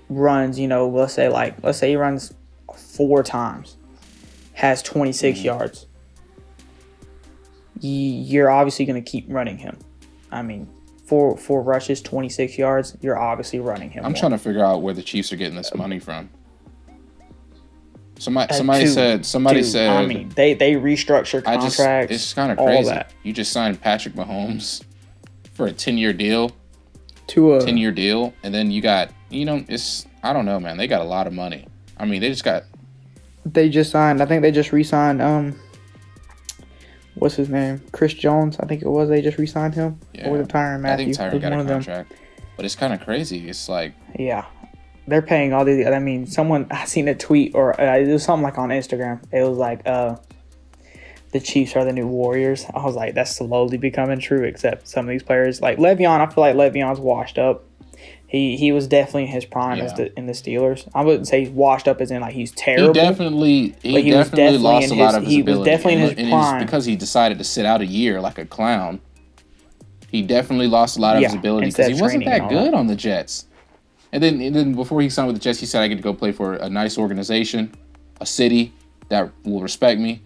runs, let's say he runs 4 times, has 26 yards. You're obviously going to keep running him. I mean, 4 rushes, 26 yards, you're obviously running him. I'm trying to figure out where the Chiefs are getting this money from. Somebody said. I mean, they restructure contracts. It's kind of crazy. You just signed Patrick Mahomes for a 10-year deal. 10-year deal, and then you got, I don't know, man. They got a lot of money. I mean, they just signed. I think they just re-signed. What's his name? Chris Jones, I think it was. They just re-signed him. Yeah. Or was it Tyrann Mathieu? I think Tyrann got a contract. But it's kind of crazy. It's like... Yeah. They're paying all these... I mean, I seen a tweet or it was something like on Instagram. It was like, the Chiefs are the new Warriors. I was like, that's slowly becoming true, except some of these players. Like Le'Veon, I feel like Le'Veon's washed up. He was definitely in his prime in the Steelers. I wouldn't say he's washed up as in like he's terrible. He definitely lost a lot of his ability. He was definitely in his prime. Because he decided to sit out a year like a clown. He definitely lost a lot of his ability because he wasn't that good on the Jets. And then before he signed with the Jets, he said, I get to go play for a nice organization, a city that will respect me.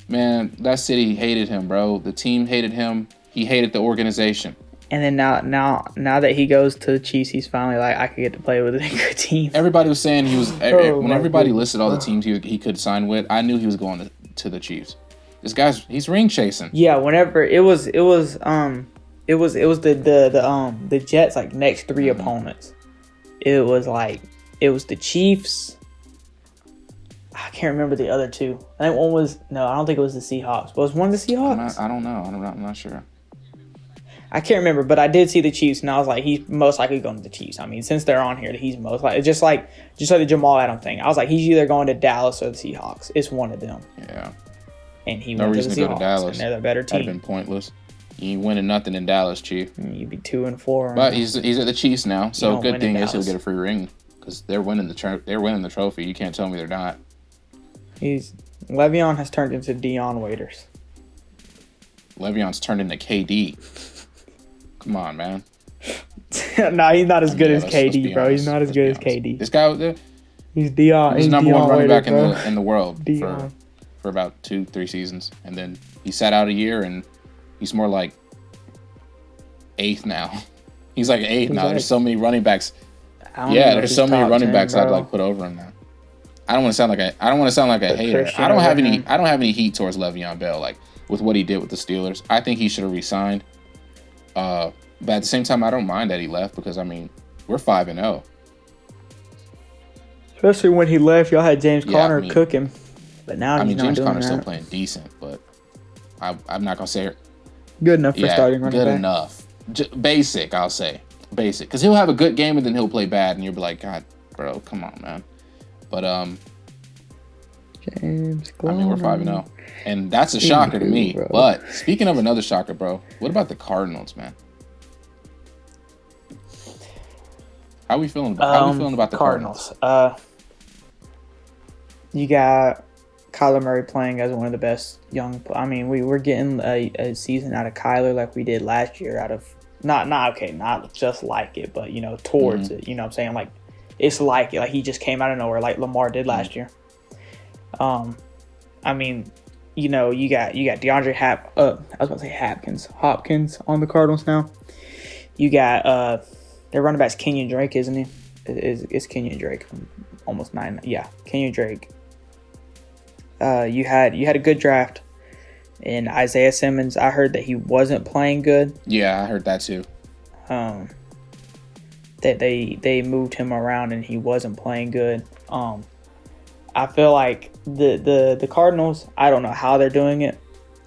Man, that city hated him, bro. The team hated him. He hated the organization. And then now that he goes to the Chiefs, he's finally like, I could get to play with a good team. Everybody was saying when everybody listed all the teams he could sign with, I knew he was going to the Chiefs. He's ring chasing. Yeah, whenever it was the Jets like next 3 opponents. It was the Chiefs. I can't remember the other 2. I think I don't think it was the Seahawks. Was one of the Seahawks? I don't know. I'm not sure. I can't remember, but I did see the Chiefs, and I was like, he's most likely going to the Chiefs. I mean, since they're on here, he's most likely just like the Jamal Adams thing. I was like, he's either going to Dallas or the Seahawks. It's one of them. Yeah. And he no went reason to the to go Seahawks, to Dallas. and they're the better team. That'd have been pointless. You ain't winning nothing in Dallas, Chief. You'd be 2-4. But he's at the Chiefs now, so good thing is he'll get a free ring because they're winning the trophy. You can't tell me they're not. Le'Veon has turned into Deion Waiters. Le'Veon's turned into KD. Come on, man. No, he's not as good as KD, bro. He's not as good as KD. This guy, he's Deion. He's number one running back in the world Deion. for about 2-3 seasons, and then he sat out a year, and he's more like 8th now. He's like 8th now. There's so many running backs. There's so many running backs I'd like put over him now. I don't want to sound like a hater. I don't have any heat towards Le'Veon Bell, like with what he did with the Steelers. I think he should have resigned. But at the same time, I don't mind that he left because I mean we're 5-0. Especially when he left, y'all had James Conner cooking. But now he's not James doing Conner's that. still playing decent, but I'm not gonna say good enough for starting running back. Good enough. Basic, I'll say. Basic. Because he'll have a good game and then he'll play bad and you'll be like, God, bro, come on, man. But, James Conner. I mean, we're 5-0. And that's a shocker to me. Bro. But speaking of another shocker, bro, what about the Cardinals, man? How we feeling about the Cardinals? You got Kyler Murray playing as one of the best young. I mean, we're getting a season out of Kyler like we did last year. Out of not just like it, but towards it. You know what I'm saying? Like it's like it. Like he just came out of nowhere, like Lamar did last year. I mean, you got DeAndre Hopkins on the Cardinals now. You got their running back's Kenyon Drake, isn't he? It's Kenyon Drake. Almost 9. Yeah, Kenyon Drake. You had a good draft, and Isaiah Simmons. I heard that he wasn't playing good. Yeah, I heard that too. That they moved him around and he wasn't playing good. I feel like the Cardinals. I don't know how they're doing it.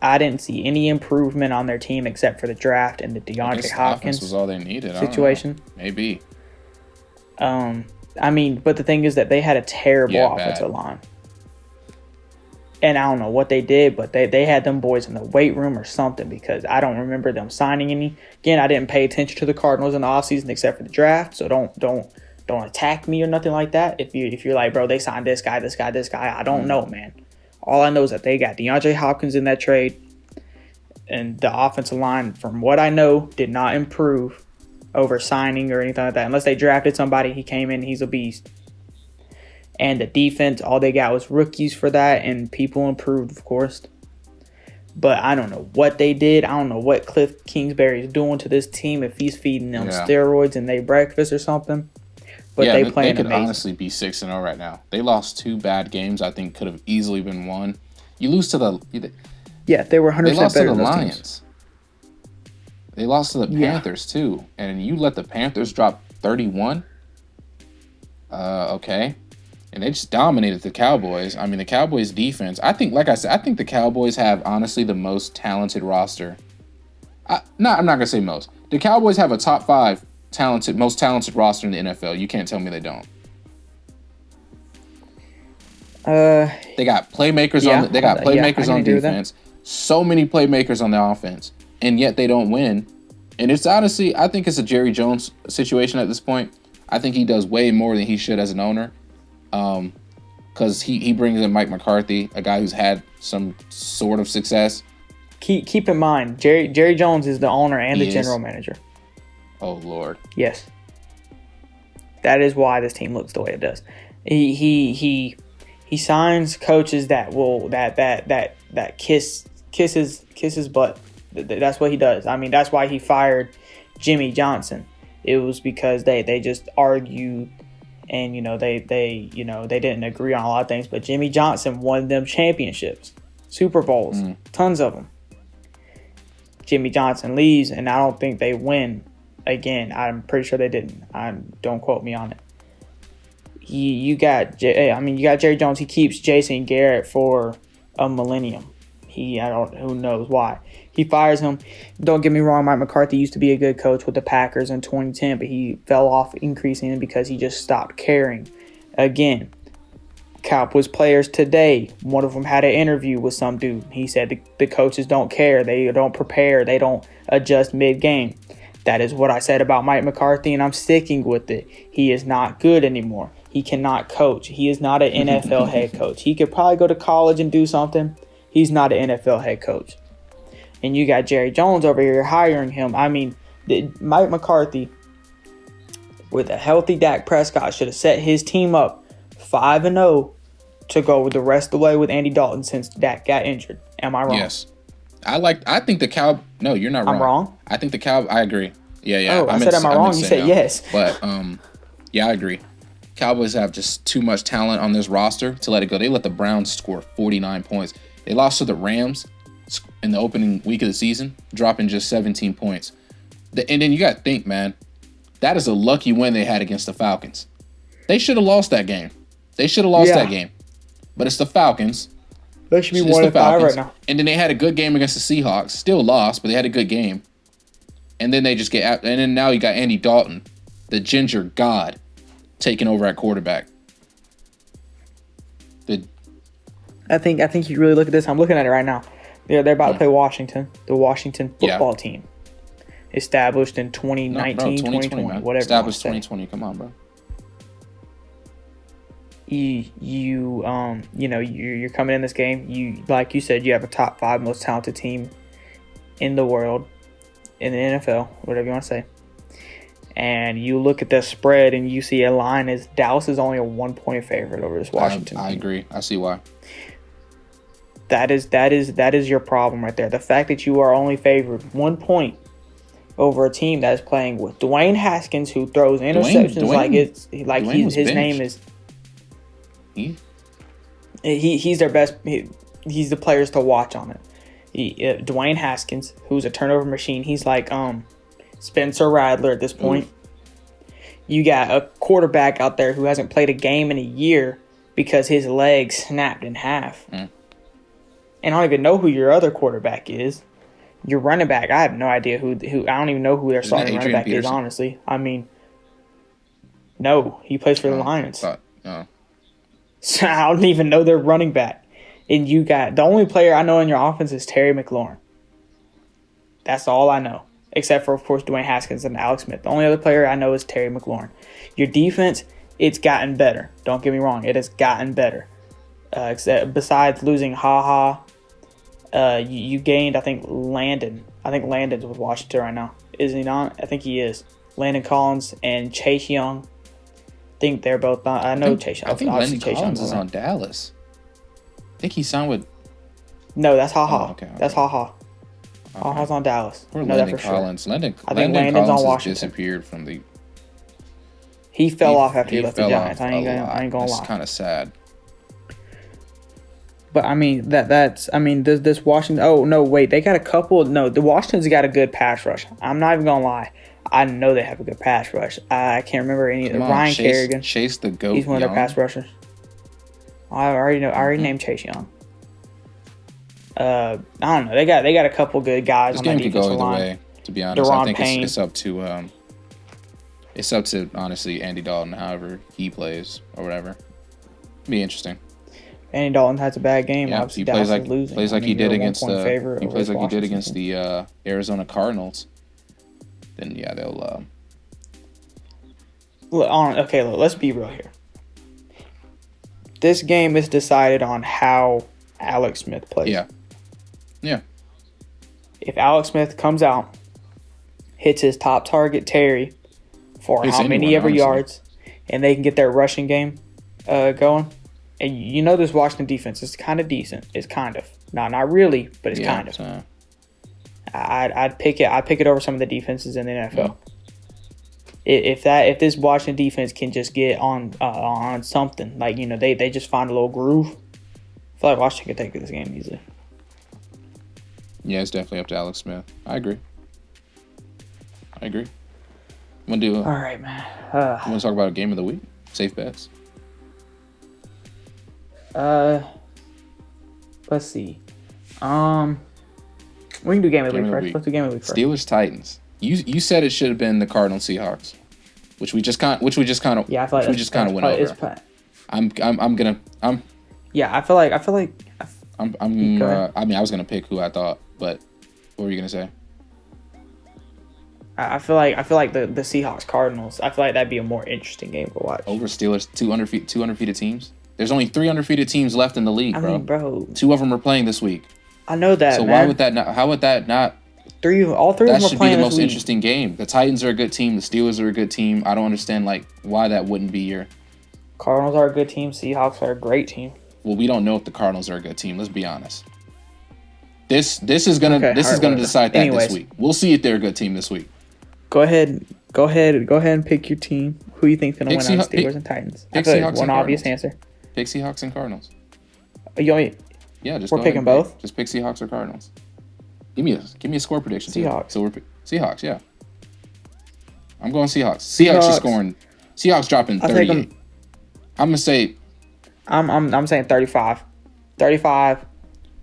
I didn't see any improvement on their team except for the draft and the DeAndre Hopkins was all they needed. Situation. Maybe. I mean, but the thing is that they had a terrible offensive line. And I don't know what they did, but they had them boys in the weight room or something because I don't remember them signing any. Again, I didn't pay attention to the Cardinals in the offseason except for the draft, so don't attack me or nothing like that. If you're like, bro, they signed this guy, I don't know, man. All I know is that they got DeAndre Hopkins in that trade, and the offensive line, from what I know, did not improve over signing or anything like that. Unless they drafted somebody, he came in, he's a beast. And the defense, all they got was rookies for that, and people improved, of course. But I don't know what they did. I don't know what Cliff Kingsbury is doing to this team, if he's feeding them steroids and they breakfast or something. But they playing could amazing. Honestly be 6-0 right now. They lost 2 bad games. I think could have easily been won. You lose to the they were 100% they lost better to the than those Lions. teams. They lost to the Panthers too, and you let the Panthers drop 31. Okay. And they just dominated the Cowboys. I mean, the Cowboys' defense. I think, like I said, I think the Cowboys have honestly the most talented roster. I'm not gonna say most. The Cowboys have a top 5 most talented roster in the NFL. You can't tell me they don't. They got playmakers on. They got playmakers on defense. So many playmakers on the offense, and yet they don't win. And it's honestly, I think it's a Jerry Jones situation at this point. I think he does way more than he should as an owner. Because he brings in Mike McCarthy, a guy who's had some sort of success. Keep in mind, Jerry Jones is the owner and the general manager. Oh Lord. Yes. That is why this team looks the way it does. He signs coaches that will that kiss his butt. That's what he does. I mean, that's why he fired Jimmy Johnson. It was because they just argued. And, they didn't agree on a lot of things. But Jimmy Johnson won them championships, Super Bowls, tons of them. Jimmy Johnson leaves, and I don't think they win again. I'm pretty sure they didn't. Don't quote me on it. You got Jerry Jones. He keeps Jason Garrett for a millennium. Who knows why. He fires him. Don't get me wrong, Mike McCarthy used to be a good coach with the Packers in 2010, but he fell off increasingly because he just stopped caring. Again, Cowboys players today, one of them had an interview with some dude. He said the coaches don't care. They don't prepare. They don't adjust mid-game. That is what I said about Mike McCarthy, and I'm sticking with it. He is not good anymore. He cannot coach. He is not an NFL head coach. He could probably go to college and do something. He's not an NFL head coach. And you got Jerry Jones over here hiring him. I mean, Mike McCarthy, with a healthy Dak Prescott, should have set his team up 5-0 to go the rest of the way with Andy Dalton since Dak got injured. Am I wrong? Yes. I think the Cow. No, you're not wrong. I'm wrong? I think the Cow. I agree. Yeah. Oh, I said, am I wrong? You said yes. But, yeah, I agree. Cowboys have just too much talent on this roster to let it go. They let the Browns score 49 points. They lost to the Rams in the opening week of the season, dropping just 17 points. And then you got to think, man, that is a lucky win they had against the Falcons. They should have lost that game. That game. But it's the Falcons. They should be 1-5 right now. And then they had a good game against the Seahawks. Still lost, but they had a good game. And then they just get out. And then now you got Andy Dalton, the ginger god, taking over at quarterback. I think you really look at this. I'm looking at it right now. They're about to play Washington, the Washington football team, established in 2019, 2020, man. Whatever. Established 2020. Come on, bro. You're coming in this game. You, like you said, you have a top 5 most talented team in the world, in the NFL, whatever you want to say. And you look at the spread and you see a line as Dallas is only a 1-point favorite over this Washington team. I agree. I see why. That is your problem right there. The fact that you are only favored 1 point over a team that is playing with Dwayne Haskins, who throws interceptions his name is. He's their best. He's the players to watch on it. Dwayne Haskins, who's a turnover machine. He's like Spencer Rattler at this point. You got a quarterback out there who hasn't played a game in a year because his leg snapped in half. And I don't even know who your other quarterback is. Your running back, I have no idea who. I don't even know who their starting running back is, honestly. I mean, no, he plays for the Lions. So I don't even know their running back. And you got the only player I know in your offense is Terry McLaurin. That's all I know, except for, of course, Dwayne Haskins and Alex Smith. The only other player I know is Terry McLaurin. Your defense, it's gotten better. Don't get me wrong, it has gotten better. Except besides losing you gained, I think, Landon. I think Landon's with Washington right now. Is he not? I think he is. Landon Collins and Chase Young. I think they're both on. I know Chase Young. I think Landon Collins is on Dallas. I think he signed with. No, that's HaHa. Oh, okay. That's HaHa. HaHa's on Dallas. Or Landon Collins. Sure. Landon Landon's Collins on Washington. Disappeared from the. He fell off after he left the Giants. I ain't gonna lie. It's kind of sad. But I mean this Washington. Oh no, wait, they got a couple. No, the Washington's got a good pass rush. I'm not even gonna lie. I know they have a good pass rush. I can't remember any. Ryan Kerrigan. Chase the GOAT. He's one of their pass rushers. I already named Chase Young. I don't know. They got a couple good guys on that defensive line. This game could go either way. To be honest, Deron I think Payne. It's up to honestly Andy Dalton, however he plays or whatever. It'd be interesting. Andy Dalton has a bad game. Yeah, obviously, he plays like losing. he did against the Arizona Cardinals. Then yeah, they'll. Look, let's be real here. This game is decided on how Alex Smith plays. Yeah. If Alex Smith comes out, hits his top target, Terry, for how many ever yards, and they can get their rushing game going. And you know this Washington defense is kind of decent. It's kind of. Not really, but it's kind of. I'd pick it over some of the defenses in the NFL. Yeah. If this Washington defense can just get on something, like, you know, they just find a little groove, I feel like Washington could take this game easily. Yeah, it's definitely up to Alex Smith. I agree. Want to do? All right, man. Want to talk about a game of the week? Safe bets. Let's see. We can do game of the week first. Let's do game of the week first. Steelers Titans. You said it should have been the Cardinals Seahawks, which we just kind of yeah, I feel like we just kind of went over. Yeah, I feel like. I mean, I was gonna pick who I thought, but what were you gonna say? I feel like the Seahawks Cardinals. I feel like that'd be a more interesting game to watch. Over Steelers, two undefeated teams. There's only 3 undefeated teams left in the league, bro. I mean, bro. 2 of them are playing this week. I know that. So man. why would that not? How would that not? All three of them are playing this week. That should be the most interesting game. The Titans are a good team. The Steelers are a good team. I don't understand why that wouldn't be your. Cardinals are a good team. Seahawks are a great team. Well, we don't know if the Cardinals are a good team. Let's be honest. This is gonna decide that this week. We'll see if they're a good team this week. Go ahead and pick your team. Who you think's gonna win on Steelers and Titans? Pick I feel Seahawks like one and obvious Cardinals. answer. Pick Seahawks and Cardinals. Yeah, just we're picking both. Just pick Seahawks or Cardinals. Give me a score prediction. Seahawks. Too. So Seahawks. Yeah. I'm going Seahawks. Seahawks are scoring. Seahawks dropping 38. I'm gonna say. I'm saying 35. 35,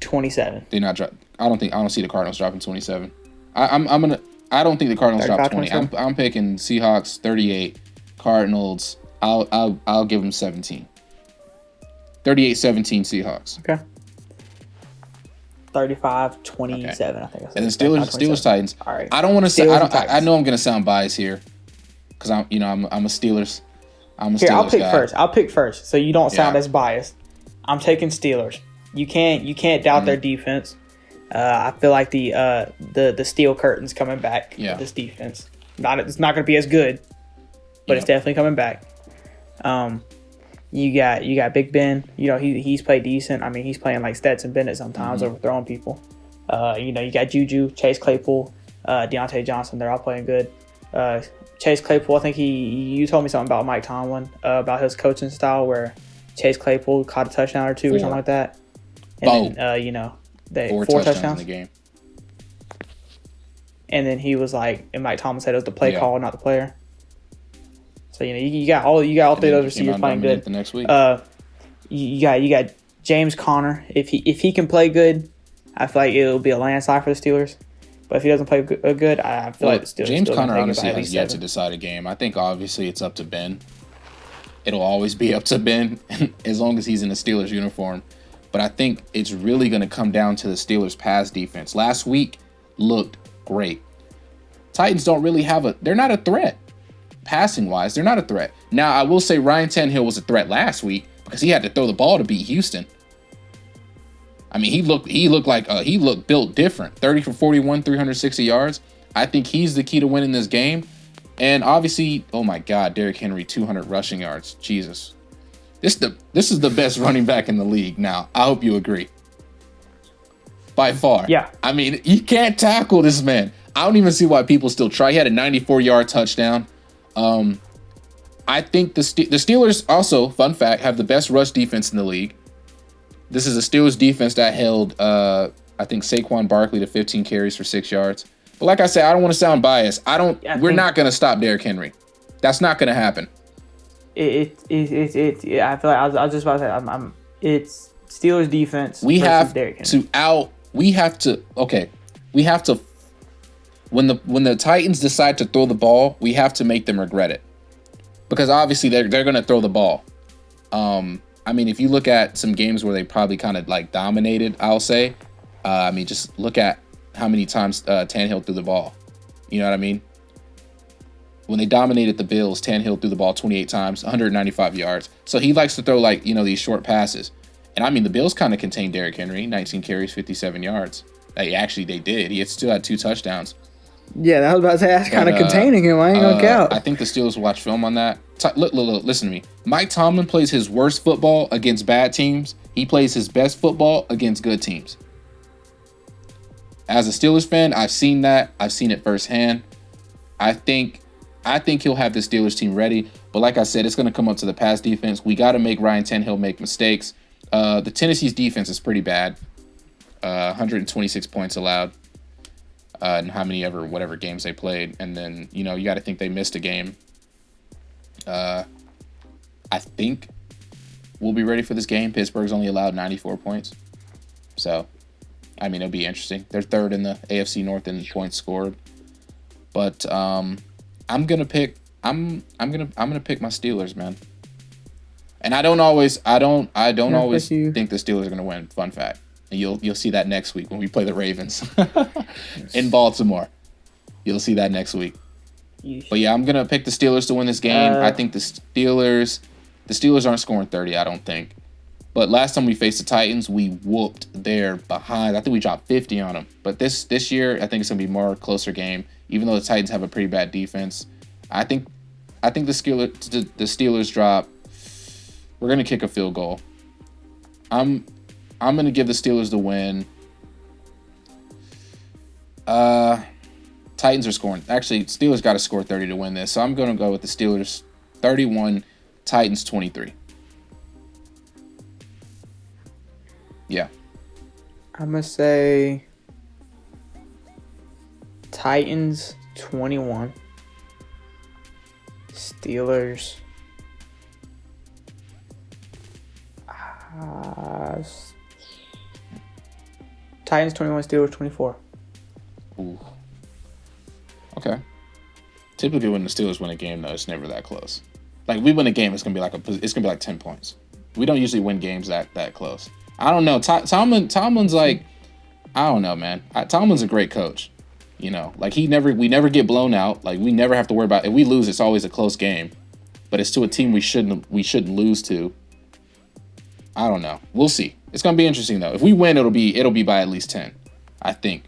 27. They're not drop. I don't see the Cardinals dropping 27. I don't think the Cardinals drop 20. I'm picking Seahawks 38, Cardinals. I'll give them 17. 38-17 Seahawks. Okay. 35-27. Okay. I think. And then Steelers Titans. All right. I don't want to say. I know I'm gonna sound biased here, because I'm a Steelers. I'm a Steelers guy. I'll pick first, so you don't sound as biased. I'm taking Steelers. You can't doubt their defense. I feel like the steel curtain's coming back. Yeah. With this defense. It's not going to be as good, but it's definitely coming back. You got Big Ben. He's played decent. I mean, he's playing like Stetson Bennett sometimes, overthrowing people. You got Juju, Chase Claypool, Deontay Johnson. They're all playing good. Chase Claypool, I think you told me something about Mike Tomlin, about his coaching style, where Chase Claypool caught a touchdown or 2 or something like that. And then, 4 touchdowns in the game. And then he was like, and Mike Tomlin said it was the play call, not the player. So you got all 3 of those receivers playing good. The next week. You got James Conner. If he can play good, I feel like it'll be a landslide for the Steelers. But if he doesn't play good, I feel like the Steelers. James Conner honestly has yet to decide a game. I think obviously it's up to Ben. It'll always be up to Ben as long as he's in the Steelers uniform. But I think it's really going to come down to the Steelers' pass defense. Last week looked great. Titans don't really they're not a threat. Passing-wise, they're not a threat. Now, I will say Ryan Tannehill was a threat last week because he had to throw the ball to beat Houston. I mean, he looked built different. 30 for 41, 360 yards. I think he's the key to winning this game. And obviously, oh my God, Derrick Henry, 200 rushing yards. Jesus. This is the best running back in the league now. I hope you agree. By far. Yeah. I mean, you can't tackle this man. I don't even see why people still try. He had a 94-yard touchdown. I think the Steelers also, fun fact, have the best rush defense in the league. This is a Steelers defense that held, I think, Saquon Barkley to 15 carries for 6 yards. But like I said, I don't want to sound biased. We're not going to stop Derrick Henry. That's not going to happen. I feel like I was just about to say, it's Steelers defense. We have Derrick to when the Titans decide to throw the ball, we have to make them regret it. Because obviously they're going to throw the ball. I mean, if you look at some games where they probably kind of like dominated, I'll say, just look at how many times Tannehill threw the ball. You know what I mean? When they dominated the Bills, Tannehill threw the ball 28 times, 195 yards. So he likes to throw these short passes. And I mean, the Bills kind of contained Derrick Henry, 19 carries, 57 yards. They did. He still had 2 touchdowns. Yeah, I was about to say that's kind of containing him. I ain't gonna count. I think the Steelers will watch film on that. Look, listen to me. Mike Tomlin plays his worst football against bad teams. He plays his best football against good teams. As a Steelers fan, I've seen that. I've seen it firsthand. I think he'll have the Steelers team ready. But like I said, it's going to come up to the pass defense. We got to make Ryan Tannehill make mistakes. The Tennessee's defense is pretty bad. 126 points allowed. And whatever games they played. And then, you got to think they missed a game. I think we'll be ready for this game. Pittsburgh's only allowed 94 points. So, I mean, it'll be interesting. They're third in the AFC North in points scored. But I'm gonna pick my Steelers, man. And I don't always think the Steelers are gonna win. Fun fact. And you'll see that next week when we play the Ravens in Baltimore. You'll see that next week. But yeah, I'm gonna pick the Steelers to win this game. I think the Steelers aren't scoring 30. I don't think. But last time we faced the Titans, we whooped their behind. I think we dropped 50 on them. But this year, I think it's gonna be more closer game. Even though the Titans have a pretty bad defense, I think the Steelers drop. We're gonna kick a field goal. I'm gonna give the Steelers the win. Titans are scoring. Actually, Steelers got to score 30 to win this, so I'm gonna go with the Steelers 31, Titans 23. Yeah. I'm gonna say Titans 21, Steelers Titans 21, Steelers 24. Ooh. Okay. Typically, when the Steelers win a game, though, it's never that close. Like, we win a game, it's gonna be like 10 points. We don't usually win games that close. I don't know. Tomlin's like, I don't know, man. Tomlin's a great coach. You know, like we never get blown out. Like, we never have to worry about if we lose. It's always a close game, but it's to a team we shouldn't lose to. I don't know. We'll see. It's gonna be interesting though. If we win, it'll be by at least 10, I think.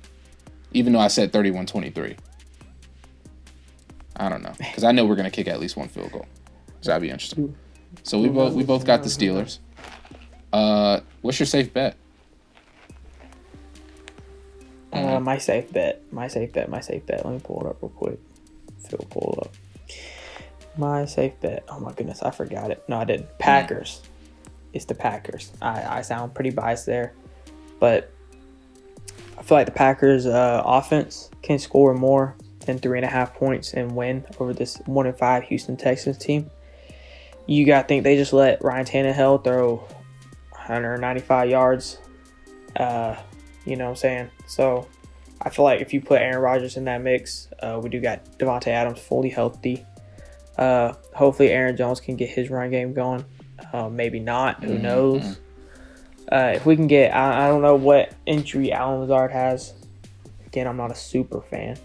Even though I said 31-23. I don't know, because I know we're gonna kick at least one field goal. So that'd be interesting. So we both got the Steelers. What's your safe bet? My safe bet. Let me pull it up real quick. Pull it up. My safe bet. Oh my goodness, I forgot it. No, I didn't. Packers. It's the Packers. I sound pretty biased there, but I feel like the Packers offense can score more than 3.5 points and win over this 1-5 Houston Texans team. You gotta think they just let Ryan Tannehill throw 195 yards. You know what I'm saying? So I feel like if you put Aaron Rodgers in that mix, we do got Devontae Adams fully healthy. Hopefully Aaron Jones can get his run game going. Maybe not. Who knows? If we can get, I don't know what injury Allen Lazard has. Again, I'm not a super fan.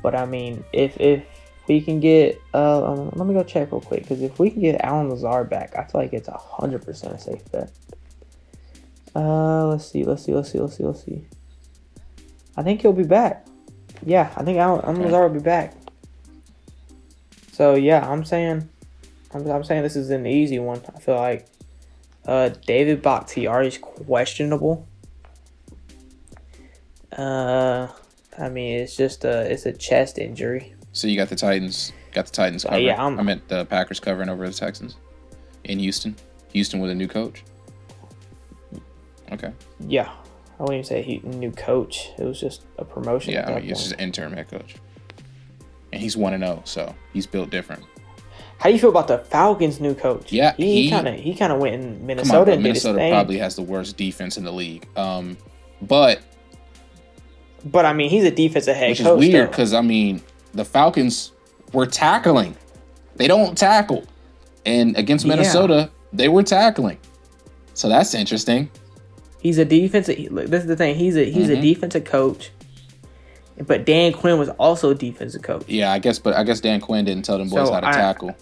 But I mean, if we can get, let me go check real quick, because if we can get Allen Lazard back, I feel like it's 100% a safe bet. Let's see. I think he'll be back. Yeah, I think Allen Lazard will be back. So yeah, I'm saying this is an easy one. I feel like David Bakhtiari is questionable. I mean, it's a chest injury. So you got the Titans covering. Yeah, I meant the Packers covering over the Texans in Houston. Houston with a new coach. Okay. Yeah, I wouldn't even say new coach. It was just a promotion. Yeah, I mean, it's just an interim head coach, and he's 1-0, so he's built different. How do you feel about the Falcons' new coach? Yeah, he kind of went in Minnesota and did his thing. Minnesota probably has the worst defense in the league. But I mean, he's a defensive head coach. Which is weird because, I mean, the Falcons were tackling. They don't tackle. And against Minnesota, they were tackling. So that's interesting. He's a defensive. This is the thing. He's a defensive coach. But Dan Quinn was also a defensive coach. Yeah, I guess Dan Quinn didn't tell them boys how to tackle.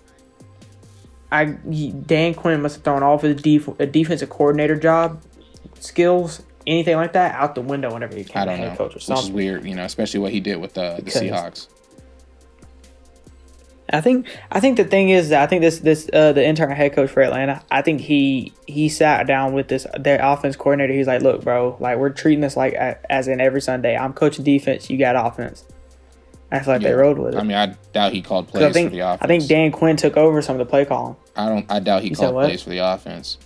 Dan Quinn must have thrown all of his defensive coordinator job skills, anything like that, out the window whenever he became a head coach or something. Which is weird, especially what he did with the Seahawks. I think the thing is that I think this the interim head coach for Atlanta, I think he sat down with their offense coordinator. He's like, look, bro, like we're treating this like as in every Sunday. I'm coaching defense, you got offense. I feel like they rode with it. I mean, I doubt he called plays for the offense. I think Dan Quinn took over some of the play calling. I doubt he called plays for the offense.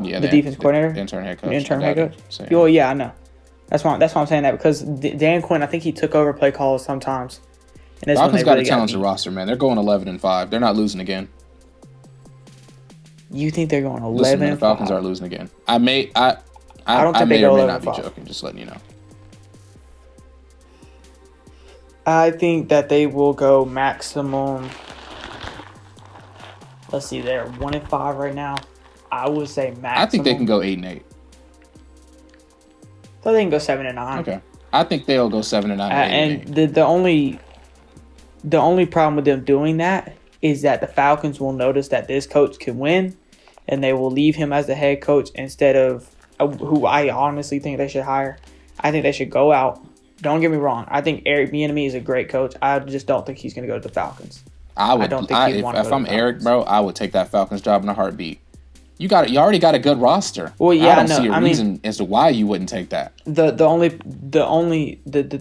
Yeah, the defense coordinator, the interim head coach. The interim head coach. So, yeah. Oh yeah, I know. That's why I'm saying that, because Dan Quinn, I think he took over play calls sometimes. And Falcons got a talented roster, man. They're going 11-5. They're not losing again. You think they're going 11? Listen, the Falcons are losing again. I don't think they go or may 11-5. not be joking. Just letting you know. I think that they will go maximum. Let's see, they're 1-5 right now. I would say maximum. I think they can go 8-8. So they can go 7-9. Okay, I think they'll go 7-9. And the only problem with them doing that is that the Falcons will notice that this coach can win, and they will leave him as the head coach instead of who I honestly think they should hire. I think they should go out. Don't get me wrong. I think Eric Bieniemy is a great coach. I just don't think he's going to go to the Falcons. If I'm Eric, bro, I would take that Falcons job in a heartbeat. You already got a good roster. Well, yeah, I don't see a reason as to why you wouldn't take that. The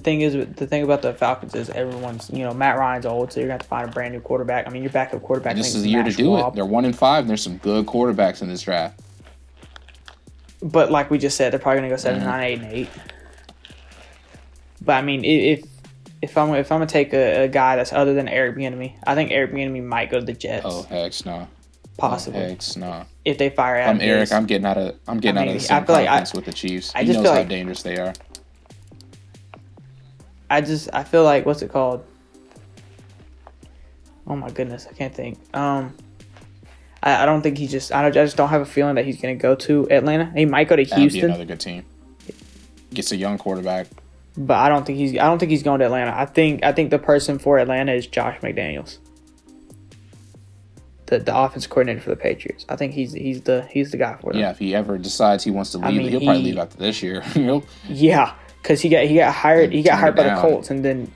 thing about the Falcons is everyone's, Matt Ryan's old, so you're gonna have to find a brand new quarterback. I mean, your backup quarterback. And this is the year to do it. They're 1-5, and there's some good quarterbacks in this draft. But like we just said, they're probably gonna go 7-9, 8-8. But I mean, if I'm gonna take a guy that's other than Eric Bieniemy, I think Eric Bieniemy might go to the Jets. Oh heck no. Possibly. Oh, heck no. If they fire Adam I'm Eric. Gase. I'm getting out of the same conference with the Chiefs. He knows how dangerous they are. I feel like, what's it called? Oh my goodness, I can't think. I don't think I just don't have a feeling that he's gonna go to Atlanta. He might go to Houston. That'd be another good team. Gets a young quarterback. But I don't think he's going to Atlanta. I think the person for Atlanta is Josh McDaniels, the offense coordinator for the Patriots. I think he's the guy for them. Yeah, if he ever decides he wants to leave, he'll probably leave after this year. Yeah, because he got hired. He got hired by the Colts and then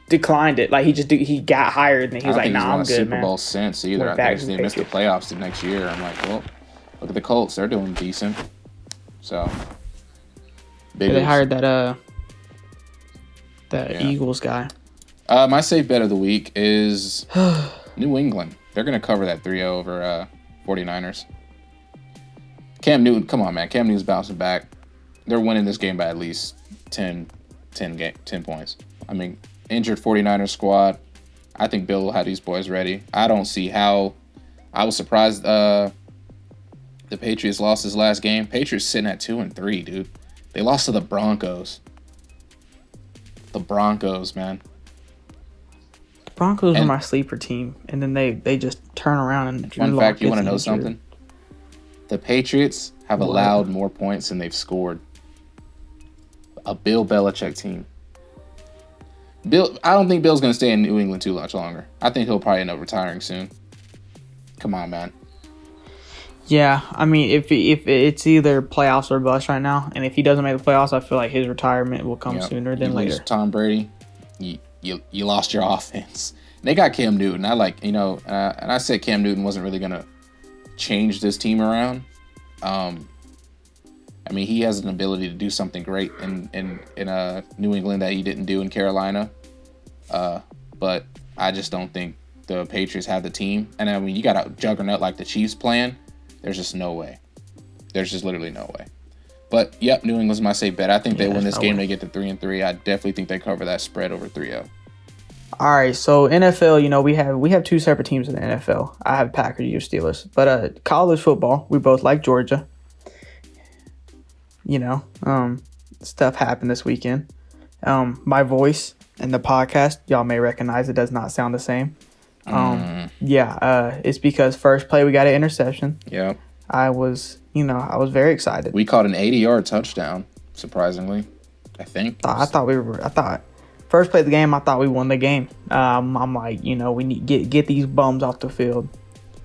declined it. Like he got hired and he was like, "Nah, I'm good, Super man." Bowl since either. I think they missed the playoffs the next year. I'm like, well, look at the Colts. They're doing decent. So they hired that Eagles guy. My safe bet of the week is New England. They're going to cover that 3-0 over 49ers. Cam Newton, come on, man. Cam Newton's bouncing back. They're winning this game by at least 10 points. I mean, injured 49ers squad. I think Bill will have these boys ready. I don't see how. I was surprised the Patriots lost his last game. Patriots sitting at 2-3, dude. They lost to the Broncos. The Broncos, man. Broncos were my sleeper team, and then they just turn around and. Fun fact, you want to know something? The Patriots have allowed more points than they've scored. A Bill Belichick team. I don't think Bill's going to stay in New England too much longer. I think he'll probably end up retiring soon. Come on, man. Yeah, I mean, if it's either playoffs or bust right now, and if he doesn't make the playoffs, I feel like his retirement will come sooner than later. Lose Tom Brady, you lost your offense. They got Cam Newton. And I said Cam Newton wasn't really gonna change this team around. I mean, he has an ability to do something great in New England that he didn't do in Carolina. But I just don't think the Patriots have the team. And I mean, you got a juggernaut like the Chiefs playing. There's just no way. There's just literally no way. But, yep, New England's my safe bet. I think they win this game. They get to 3-3. I definitely think they cover that spread over 3-0. All right, so NFL, we have two separate teams in the NFL. I have Packers, you Steelers. But college football, we both like Georgia. Stuff happened this weekend. My voice in the podcast, y'all may recognize it does not sound the same. It's because first play we got an interception. Yeah. I was very excited. We caught an 80-yard touchdown, surprisingly. I think. I thought first play of the game, I thought we won the game. I'm like, we need get these bums off the field.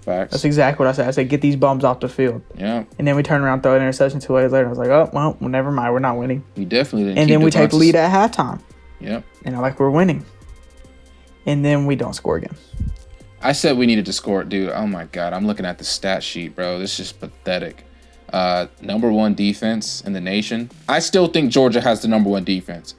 Facts. That's exactly what I said. I said, get these bums off the field. Yeah. And then we turn around, throw an interception 2 days later. I was like, oh, well, never mind. We're not winning. We definitely didn't. And then we take the lead at halftime. Yep. And I'm like, we're winning. And then we don't score again. I said we needed to score, dude. Oh my God, I'm looking at the stat sheet, bro. This is pathetic. Number 1 defense in the nation. I still think Georgia has the number 1 defense.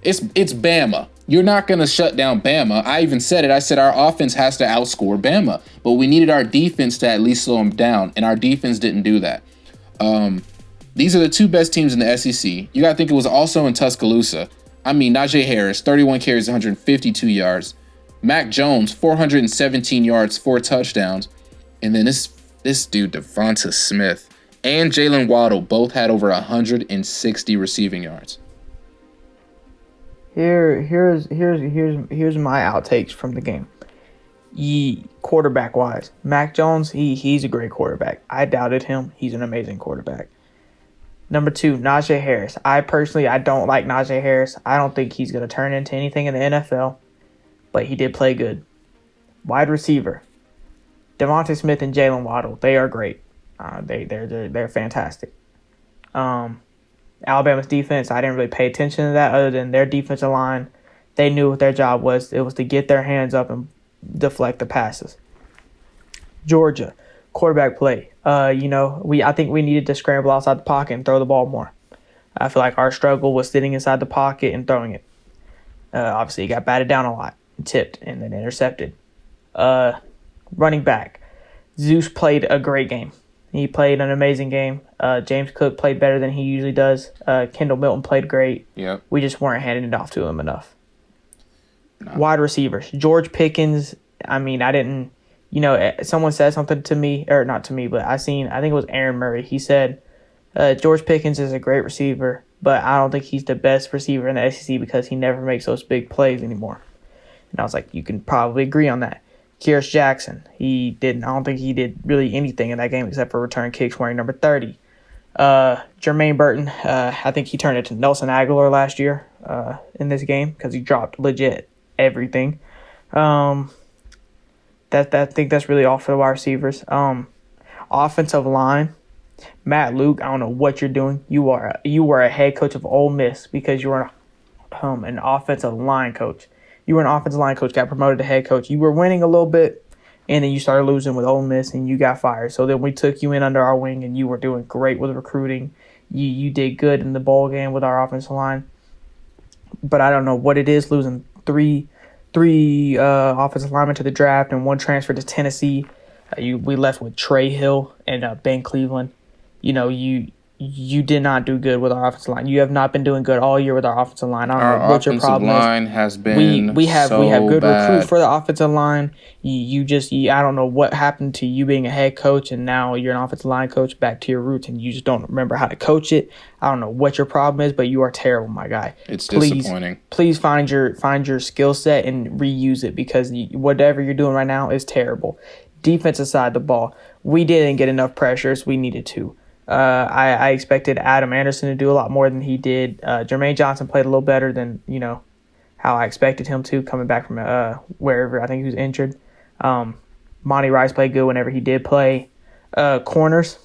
It's Bama. You're not gonna shut down Bama. I even said it. I said our offense has to outscore Bama, but we needed our defense to at least slow them down, and our defense didn't do that. These are the 2 best teams in the SEC. You gotta think it was also in Tuscaloosa. I mean, Najee Harris, 31 carries, 152 yards. Mac Jones, 417 yards, 4 touchdowns. And then this This dude, Devonta Smith, and Jalen Waddle both had over 160 receiving yards. Here's my outtakes from the game. Quarterback wise, Mac Jones, he's a great quarterback. I doubted him. He's an amazing quarterback. Number 2, Najee Harris. I don't like Najee Harris. I don't think he's going to turn into anything in the NFL, but he did play good. Wide receiver, Devonta Smith and Jalen Waddle. They are great. They're fantastic. Alabama's defense, I didn't really pay attention to that other than their defensive line. They knew what their job was. It was to get their hands up and deflect the passes. Georgia, quarterback play. I think we needed to scramble outside the pocket and throw the ball more. I feel like our struggle was sitting inside the pocket and throwing it. Obviously, it got batted down a lot, tipped, and then intercepted. Running back, Zeus played a great game. He played an amazing game. James Cook played better than he usually does. Kendall Milton played great. Yep. We just weren't handing it off to him enough. No. Wide receivers, George Pickens. I didn't. Someone said something to me, or not to me, but I think it was Aaron Murray. He said, George Pickens is a great receiver, but I don't think he's the best receiver in the SEC because he never makes those big plays anymore. And I was like, you can probably agree on that. Kyrus Jackson, I don't think he did really anything in that game except for return kicks wearing number 30. Jermaine Burton, I think he turned into Nelson Aguilar last year in this game because he dropped legit everything. I think that's really all for the wide receivers. Offensive line, Matt Luke, I don't know what you're doing. You were a head coach of Ole Miss because you were an offensive line coach. You were an offensive line coach, got promoted to head coach. You were winning a little bit, and then you started losing with Ole Miss, and you got fired. So then we took you in under our wing, and you were doing great with recruiting. You did good in the bowl game with our offensive line. But I don't know what it is, losing three offensive linemen to the draft and one transfer to Tennessee. We left with Trey Hill and Ben Cleveland. You did not do good with our offensive line. You have not been doing good all year with our offensive line. I don't know what your problem is. Our offensive line has been we have good bad. recruits for the offensive line. I don't know what happened to you being a head coach and now you're an offensive line coach back to your roots and you just don't remember how to coach it. I don't know what your problem is, but you are terrible, my guy. It's disappointing. Please find your skill set and reuse it because whatever you're doing right now is terrible. Defensive side of the ball, we didn't get enough pressures. We needed to. I expected Adam Anderson to do a lot more than he did. Jermaine Johnson played a little better than, how I expected him to, coming back from wherever I think he was injured. Monty Rice played good whenever he did play. Corners,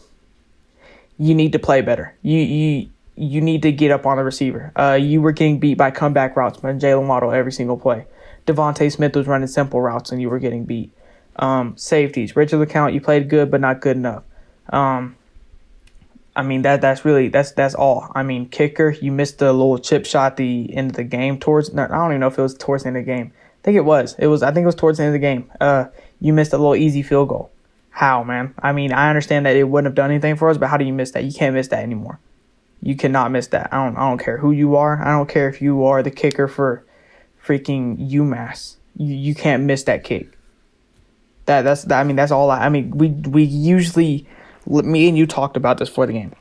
you need to play better. You need to get up on the receiver. You were getting beat by comeback routes by Jalen Waddle every single play. Devontae Smith was running simple routes and you were getting beat. Safeties, Richard LeCount, you played good but not good enough. That's all. Kicker, you missed the little chip shot at the end of the game I don't even know if it was towards the end of the game. I think it was. I think it was towards the end of the game. You missed a little easy field goal. How, man? I understand that it wouldn't have done anything for us, but how do you miss that? You can't miss that anymore. You cannot miss that. I don't care who you are. I don't care if you are the kicker for freaking UMass. You can't miss that kick. That's all. We usually. Me and you talked about this before the game.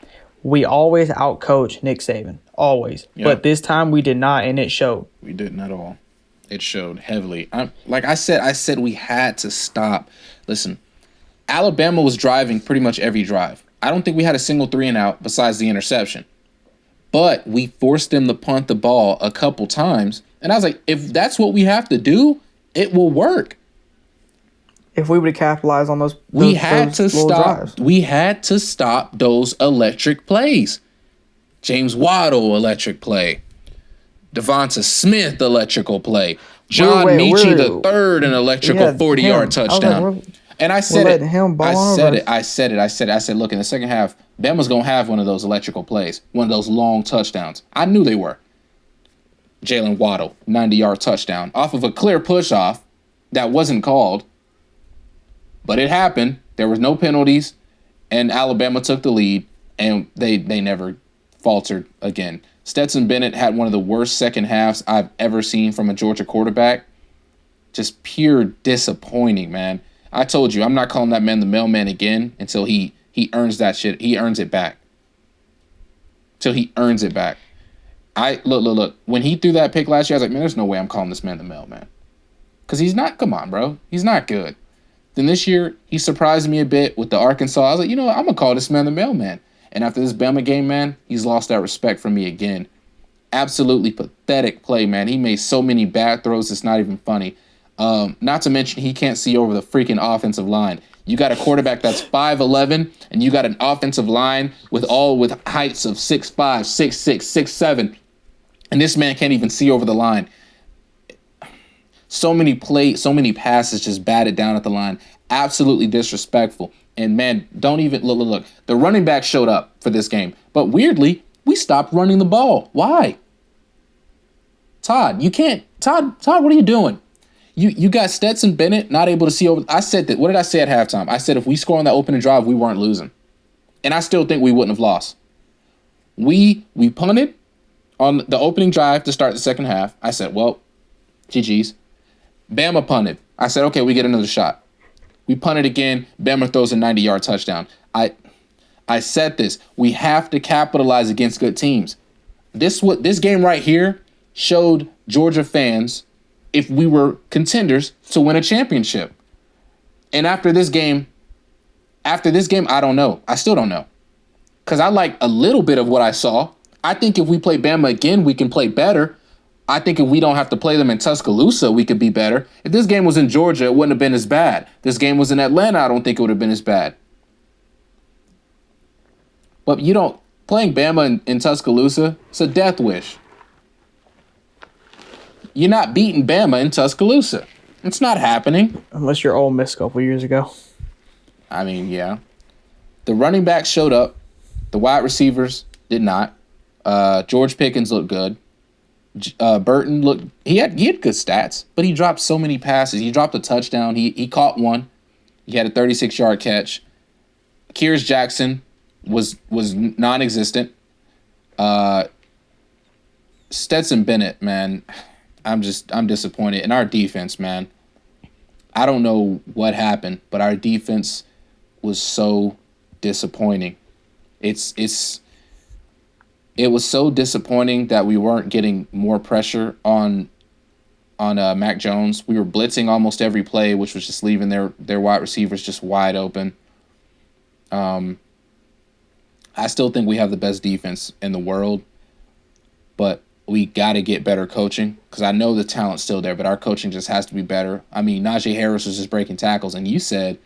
We always outcoach Nick Saban. Always. Yep. But this time we did not, and it showed. We didn't at all. It showed heavily. Like I said we had to stop. Listen, Alabama was driving pretty much every drive. I don't think we had a single 3-and-out besides the interception. But we forced them to punt the ball a couple times. And I was like, if that's what we have to do, it will work. If we would have capitalized on those we had to stop. Drives. We had to stop those electric plays. James Waddle electric play, Devonta Smith electrical play, John Mechie the third an electrical 40-yard touchdown. And I said it. I said, look, in the second half, Bama's gonna have one of those electrical plays, one of those long touchdowns. I knew they were. Jalen Waddle, 90-yard touchdown off of a clear push-off that wasn't called. But it happened. There was no penalties, and Alabama took the lead, and they never faltered again. Stetson Bennett had one of the worst second halves I've ever seen from a Georgia quarterback. Just pure disappointing, man. I told you I'm not calling that man the mailman again until he earns that shit. He earns it back. Till he earns it back. Look. When he threw that pick last year, I was like, man, there's no way I'm calling this man the mailman. Because he's not, come on, bro. He's not good. Then this year, he surprised me a bit with the Arkansas. I was like, you know what? I'm going to call this man the mailman. And after this Bama game, man, he's lost that respect for me again. Absolutely pathetic play, man. He made so many bad throws, it's not even funny. Not to mention, he can't see over the freaking offensive line. You got a quarterback that's 5'11", and you got an offensive line with heights of 6'5", 6'6", 6'7", and this man can't even see over the line. So many passes just batted down at the line. Absolutely disrespectful. And man, don't even look. The running back showed up for this game, but weirdly, we stopped running the ball. Why? Todd, you can't. Todd, what are you doing? You got Stetson Bennett not able to see over. I said that. What did I say at halftime? I said if we score on that opening drive, we weren't losing, and I still think we wouldn't have lost. We punted on the opening drive to start the second half. I said, well, GG's. Bama punted. I said, okay, we get another shot. We punted again. Bama throws a 90-yard touchdown. I said this. We have to capitalize against good teams. This game right here showed Georgia fans if we were contenders to win a championship. And after this game, I don't know. I still don't know. Because I like a little bit of what I saw. I think if we play Bama again, we can play better. I think if we don't have to play them in Tuscaloosa, we could be better. If this game was in Georgia, it wouldn't have been as bad. This game was in Atlanta, I don't think it would have been as bad. But playing Bama in Tuscaloosa, it's a death wish. You're not beating Bama in Tuscaloosa. It's not happening. Unless you're Ole Miss a couple years ago. I mean, yeah. The running backs showed up. The wide receivers did not. George Pickens looked good. Burton looked. He had good stats, but he dropped so many passes. He dropped a touchdown. He caught one. He had a 36-yard catch. Kears Jackson was non-existent. Stetson Bennett, man, I'm disappointed. And our defense, man, I don't know what happened, but our defense was so disappointing. It was so disappointing that we weren't getting more pressure on Mac Jones. We were blitzing almost every play, which was just leaving their wide receivers just wide open. I still think we have the best defense in the world, but we got to get better coaching because I know the talent's still there, but our coaching just has to be better. I mean, Najee Harris was just breaking tackles, and you said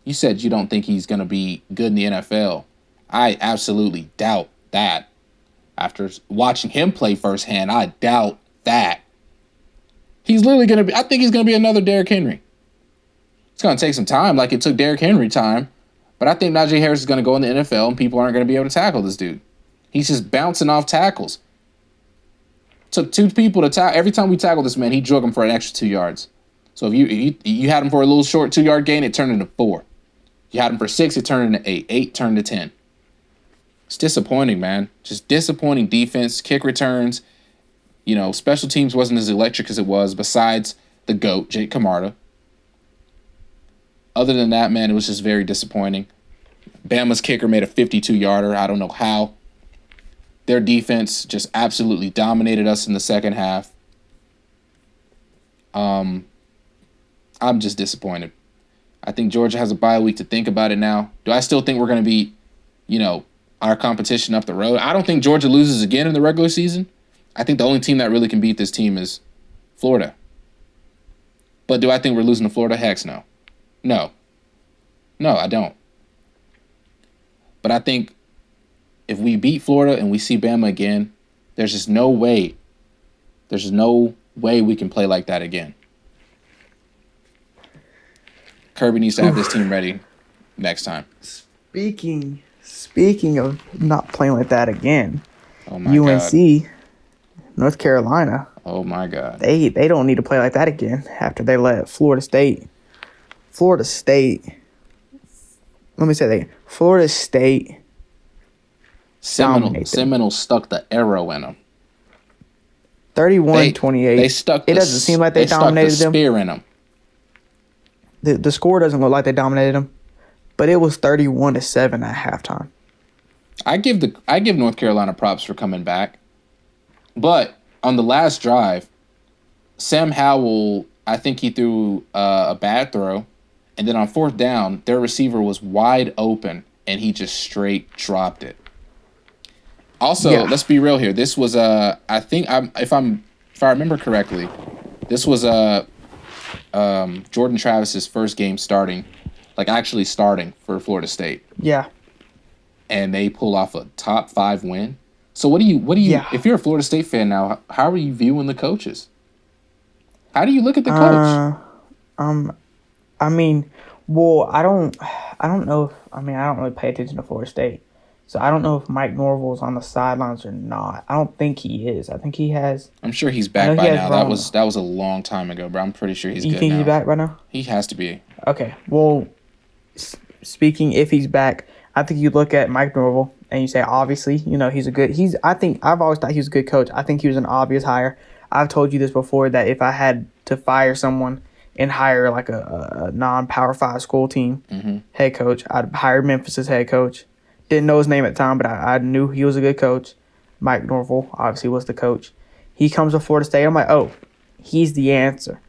you don't think he's going to be good in the NFL. I absolutely doubt that. After watching him play firsthand, I doubt that. He's literally going to be, I think he's going to be another Derrick Henry. It's going to take some time, like it took Derrick Henry time. But I think Najee Harris is going to go in the NFL and people aren't going to be able to tackle this dude. He's just bouncing off tackles. Took two people to tackle. Every time we tackle this man, he drug him for an extra 2 yards. So if you had him for a little short 2-yard gain, it turned into 4. You had him for 6, it turned into 8. 8 turned to 10. It's disappointing, man. Just disappointing defense, kick returns. Special teams wasn't as electric as it was besides the GOAT, Jake Camarda. Other than that, man, it was just very disappointing. Bama's kicker made a 52-yarder. I don't know how. Their defense just absolutely dominated us in the second half. I'm just disappointed. I think Georgia has a bye week to think about it now. Do I still think we're going to be, our competition up the road? I don't think Georgia loses again in the regular season. I think the only team that really can beat this team is Florida. But do I think we're losing to Florida? Heck no. No, I don't. But I think if we beat Florida and we see Bama again, there's just no way. There's no way we can play like that again. Kirby needs to have this team ready next time. Speaking of not playing like that again, UNC, God. North Carolina. Oh my God. They don't need to play like that again after they let Florida State. Let me say that again. Florida State. Seminole stuck the arrow in them. 31-28. They stuck. It doesn't seem like they dominated them. Spear in them. The score doesn't look like they dominated them, but it was 31-7 at halftime. I give North Carolina props for coming back, but on the last drive, Sam Howell, I think he threw a bad throw, and then on fourth down, their receiver was wide open, and he just straight dropped it. Also, let's be real here. This was if I remember correctly, this was Jordan Travis's first game starting, like actually starting for Florida State. Yeah. And they pull off a top 5 win. So what do you if you're a Florida State fan now, how are you viewing the coaches? How do you look at the coach? I mean, well, I don't know I don't really pay attention to Florida State. So I don't know if Mike Norvell's on the sidelines or not. I don't think he is. I think he has. I'm sure he's back by now. That was a long time ago, but I'm pretty sure he's good now. You think he's back by now? He has to be. Okay. Well, speaking if he's back, I think you look at Mike Norvell and you say, obviously, I've always thought he was a good coach. I think he was an obvious hire. I've told you this before that if I had to fire someone and hire like a non-Power 5 school team head coach, I'd hire Memphis as head coach. Didn't know his name at the time, but I knew he was a good coach. Mike Norvell obviously was the coach. He comes to Florida State. I'm like, oh, he's the answer.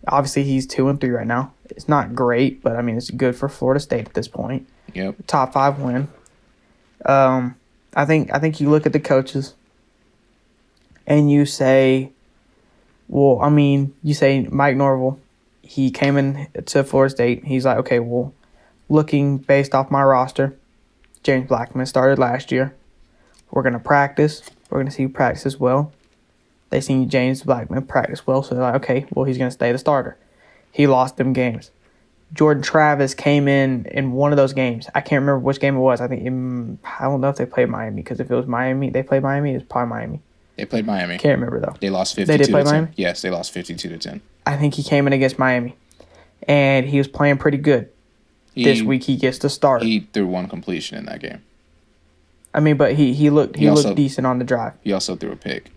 Obviously, he's 2-3 right now. It's not great, but I mean, it's good for Florida State at this point. Yep. Top 5 win. I think you look at the coaches and you say, well, I mean, you say Mike Norvell. He came in to Florida State. He's like, okay, well, looking based off my roster, James Blackman started last year. We're going to practice. We're going to see you practice as well. They seen James Blackman practice well, so they're like, okay, well, he's going to stay the starter. He lost them games. Jordan Travis came in one of those games. I can't remember which game it was. I don't know if they played Miami, because if it was Miami, they played Miami, it was probably Miami. They played Miami. Can't remember, though. They lost 52 they did play to 10. Miami? Yes, they lost 52-10. I think he came in against Miami, and he was playing pretty good. This week he gets to start. He threw one completion in that game. I mean, but he looked decent on the drive. He also threw a pick.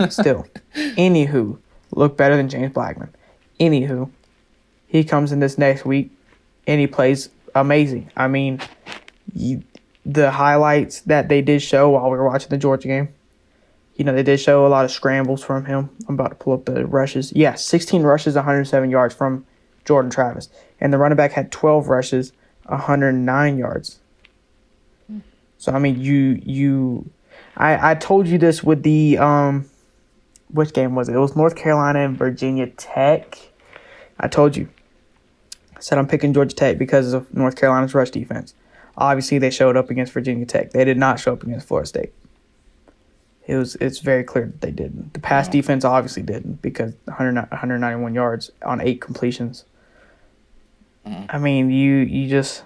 Still. Anywho, looked better than James Blackman. Anywho, he comes in this next week and he plays amazing. I mean, the highlights that they did show while we were watching the Georgia game, they did show a lot of scrambles from him. I'm about to pull up the rushes. Yeah, 16 rushes, 107 yards from Jordan Travis. And the running back had 12 rushes, 109 yards. So, I mean, I told you this with the, which game was it? It was North Carolina and Virginia Tech. I told you. I said I'm picking Georgia Tech because of North Carolina's rush defense. Obviously, they showed up against Virginia Tech. They did not show up against Florida State. It's very clear that they didn't. The pass defense obviously didn't, because 191 yards on 8 completions. I mean, you just,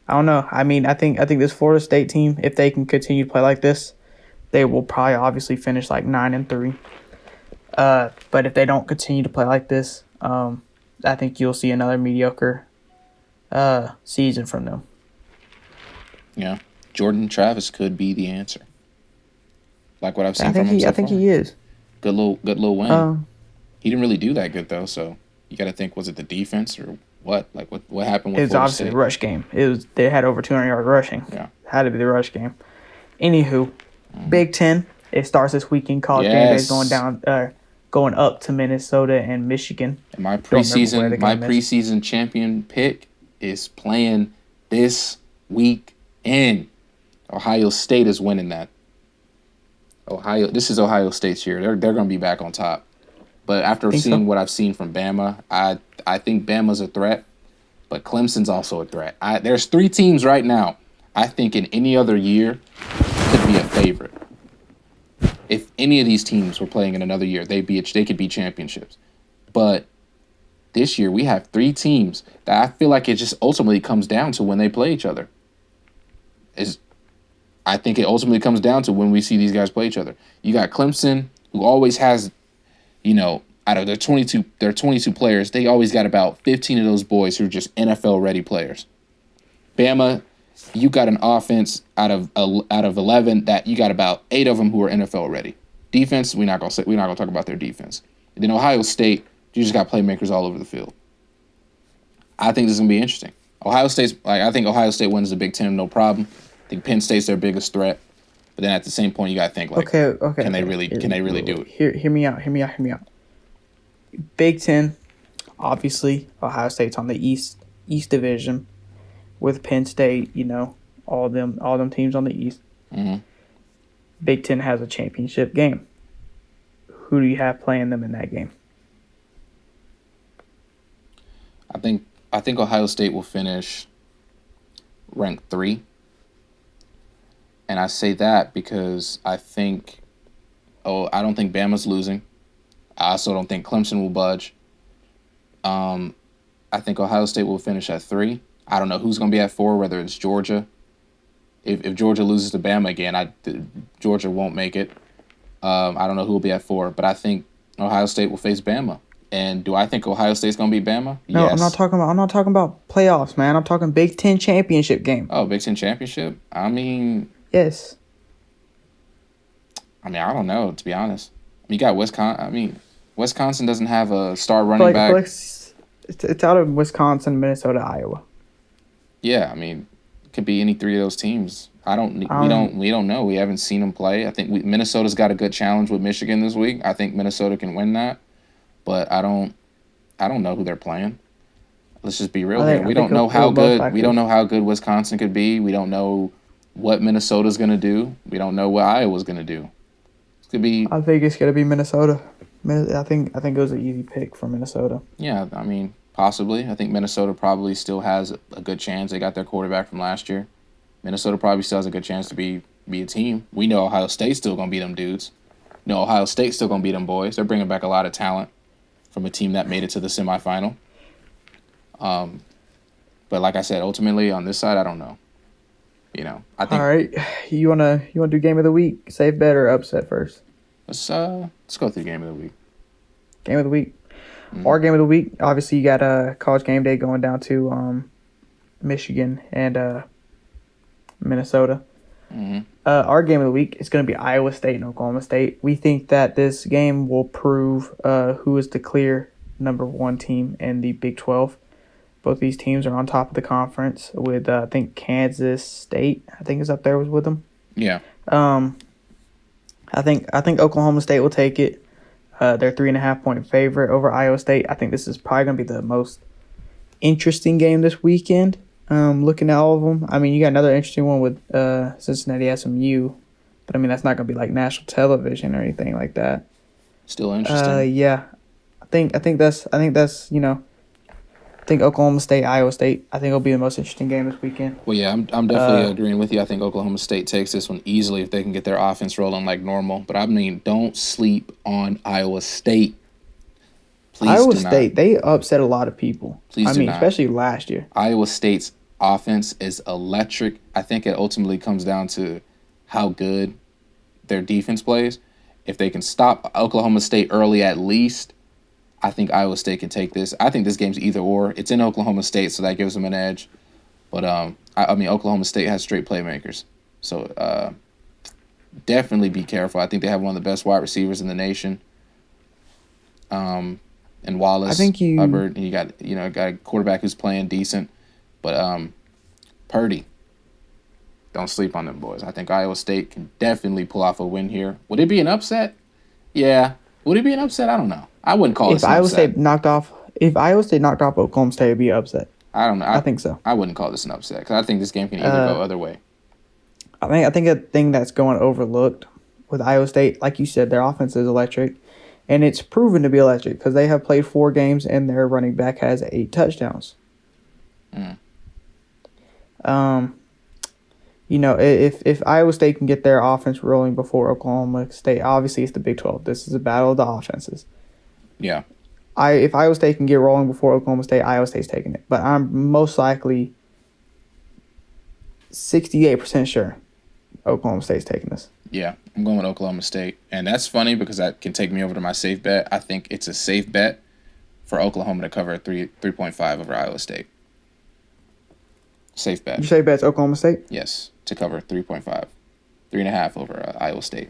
I don't know. I mean, I think this Florida State team, if they can continue to play like this, they will probably obviously finish like 9-3. But if they don't continue to play like this, I think you'll see another mediocre season from them. Yeah, Jordan Travis could be the answer. Like what I've seen from him so I think far. he is. Good little win. He didn't really do that good though, so you got to think, was it the defense or what? Like what happened with Florida State? It was obviously the rush game. They had over 200 yards rushing. Yeah, had to be the rush game. Anywho, Big Ten. It starts this weekend. College game day is going up to Minnesota and Michigan. And my preseason champion pick is playing this weekend. Ohio State is winning that. This is Ohio State's year. They're going to be back on top. But after seeing what I've seen from Bama, I think Bama's a threat, but Clemson's also a threat. There's 3 teams right now I think in any other year could be a favorite. If any of these teams were playing in another year, they could be championships. But this year we have 3 teams that I feel like it just ultimately comes down to when they play each other. I think it ultimately comes down to when we see these guys play each other. You got Clemson, who always has, out of their 22 players, they always got about 15 of those boys who are just NFL-ready players. Bama, you got an offense out of 11 that you got about 8 of them who are NFL-ready. Defense, we're not gonna talk about their defense. And then Ohio State, you just got playmakers all over the field. I think this is gonna be interesting. I think Ohio State wins the Big Ten, no problem. I think Penn State's their biggest threat. But then at the same point, you gotta think like, okay. can they really do it? Hear me out. Big Ten, obviously, Ohio State's on the East Division, with Penn State. All them teams on the East. Mm-hmm. Big Ten has a championship game. Who do you have playing them in that game? I think Ohio State will finish ranked 3. And I say that because I don't think Bama's losing. I also don't think Clemson will budge. I think Ohio State will finish at 3. I don't know who's going to be at 4, whether it's Georgia. If Georgia loses to Bama again, Georgia won't make it. I don't know who will be at 4, but I think Ohio State will face Bama. And do I think Ohio State's going to beat Bama? No, yes. I'm not talking about playoffs, man. I'm talking Big Ten championship game. Oh, Big Ten championship? I mean, yes. I don't know, to be honest. You got Wisconsin. Wisconsin doesn't have a star running back. It's out of Wisconsin, Minnesota, Iowa. Yeah, it could be any 3 of those teams. We don't know. We haven't seen them play. I think Minnesota's got a good challenge with Michigan this week. I think Minnesota can win that, but I don't know who they're playing. Let's just be real here. We don't know how good Wisconsin could be. We don't know what Minnesota's going to do. We don't know what Iowa's going to do. It could be. I think it's going to be Minnesota. I think it was an easy pick for Minnesota. Yeah, possibly. I think Minnesota probably still has a good chance. They got their quarterback from last year. Minnesota probably still has a good chance to be a team. We know Ohio State's still going to beat them dudes. Ohio State's still going to beat them boys. They're bringing back a lot of talent from a team that made it to the semifinal. But like I said, ultimately on this side, I don't know. I think. All right, you wanna do game of the week, safe bet or upset first? Let's go through game of the week. Game of the week. Mm-hmm. Our game of the week. Obviously, you got a College Game Day going down to Michigan and Minnesota. Mm-hmm. Our game of the week is going to be Iowa State and Oklahoma State. We think that this game will prove who is the clear number 1 team in the Big 12. Both these teams are on top of the conference with, I think, Kansas State, is up there with them. Yeah. I think Oklahoma State will take it. They're 3.5-point favorite over Iowa State. I think this is probably going to be the most interesting game this weekend. Looking at all of them. You got another interesting one with Cincinnati SMU, but that's not going to be like national television or anything like that. Still interesting. Yeah. I think that's I think Oklahoma State, Iowa State, I think it'll be the most interesting game this weekend. Well, yeah, I'm definitely agreeing with you. I think Oklahoma State takes this one easily if they can get their offense rolling like normal. But don't sleep on Iowa State. Please Iowa do not. State, they upset a lot of people. Please do not. Especially last year. Iowa State's offense is electric. I think it ultimately comes down to how good their defense plays. If they can stop Oklahoma State early at least, I think Iowa State can take this. I think this game's either or. It's in Oklahoma State, so that gives them an edge. But, Oklahoma State has straight playmakers. So, definitely be careful. I think they have one of the best wide receivers in the nation. And Wallace, Hubbard, and you got a quarterback who's playing decent. But Purdy, don't sleep on them boys. I think Iowa State can definitely pull off a win here. Would it be an upset? Yeah. Would it be an upset? I don't know. I wouldn't call it an upset. If Iowa State knocked off Oklahoma State, it'd be an upset. I don't know. I think so. I wouldn't call this an upset because I think this game can either go other way. I think a thing that's going overlooked with Iowa State, like you said, their offense is electric, and it's proven to be electric because they have played 4 games and their running back has 8 touchdowns. If Iowa State can get their offense rolling before Oklahoma State, obviously it's the Big 12. This is a battle of the offenses. Yeah. If Iowa State can get rolling before Oklahoma State, Iowa State's taking it. But I'm most likely 68% sure Oklahoma State's taking this. Yeah, I'm going with Oklahoma State. And that's funny because that can take me over to my safe bet. I think it's a safe bet for Oklahoma to cover 3.5 over Iowa State. Safe bet. You say bet's Oklahoma State? Yes, to cover 3.5. 3.5 over Iowa State.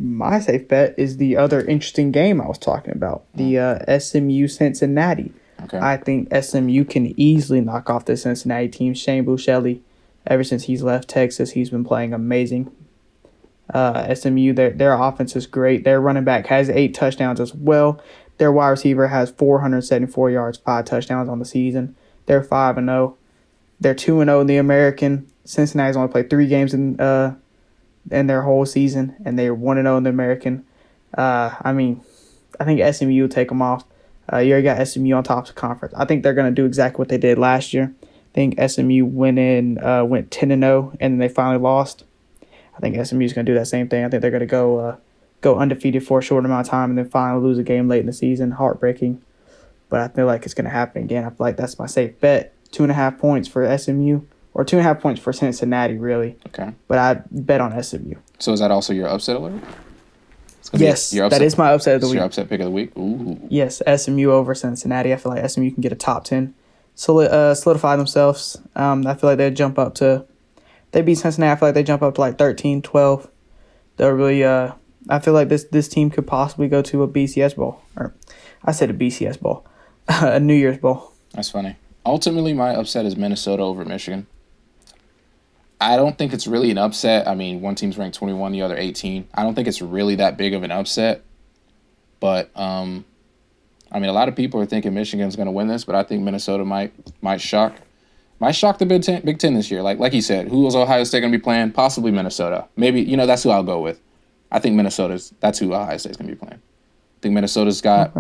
My safe bet is the other interesting game I was talking about, the SMU Cincinnati. Okay. I think SMU can easily knock off the Cincinnati team. Shane Buechele, ever since he's left Texas, he's been playing amazing. SMU, their offense is great. Their running back has 8 touchdowns as well. Their wide receiver has 474 yards, 5 touchdowns on the season. They're 5-0. They're 2-0 in the American. Cincinnati's only played 3 games in their whole season, and they're 1-0 in the American. I think SMU will take them off. You already got SMU on top of the conference. I think they're going to do exactly what they did last year. I think SMU went 10-0, and then they finally lost. I think SMU is going to do that same thing. I think they're going to go undefeated for a short amount of time and then finally lose a game late in the season. Heartbreaking. But I feel like it's going to happen again. I feel like that's my safe bet. 2.5 points for SMU, or 2.5 points for Cincinnati, really. Okay. But I bet on SMU. So is that also your upset alert? Yes, that is my upset of the week. Your upset pick of the week? Ooh. Yes, SMU over Cincinnati. I feel like SMU can get a top 10. Solidify themselves. I feel like they'd jump up to... They beat Cincinnati. I feel like they jump up to like 13, 12. They'll really... I feel like this team could possibly go to a BCS bowl. Or I said a BCS bowl. A New Year's bowl. That's funny. Ultimately, my upset is Minnesota over Michigan. I don't think it's really an upset. I mean, one team's ranked 21, the other 18. I don't think it's really that big of an upset. But, a lot of people are thinking Michigan's going to win this, but I think Minnesota might shock the Big Ten this year. Like you said, who is Ohio State going to be playing? Possibly Minnesota. Maybe, that's who I'll go with. I think that's who Ohio State's going to be playing. I think Minnesota's got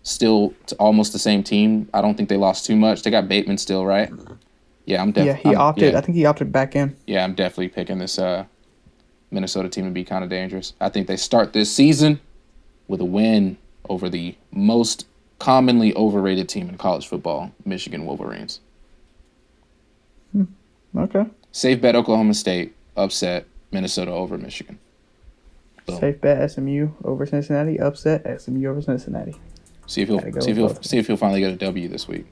still almost the same team. I don't think they lost too much. They got Bateman still, right? Yeah, I'm definitely. Yeah, he opted. I think he opted back in. Yeah, I'm definitely picking this Minnesota team to be kind of dangerous. I think they start this season with a win over the most commonly overrated team in college football, Michigan Wolverines. Okay. Safe bet Oklahoma State, upset Minnesota over Michigan. Boom. Safe bet SMU over Cincinnati, upset SMU over Cincinnati. See if he'll finally get a W this week.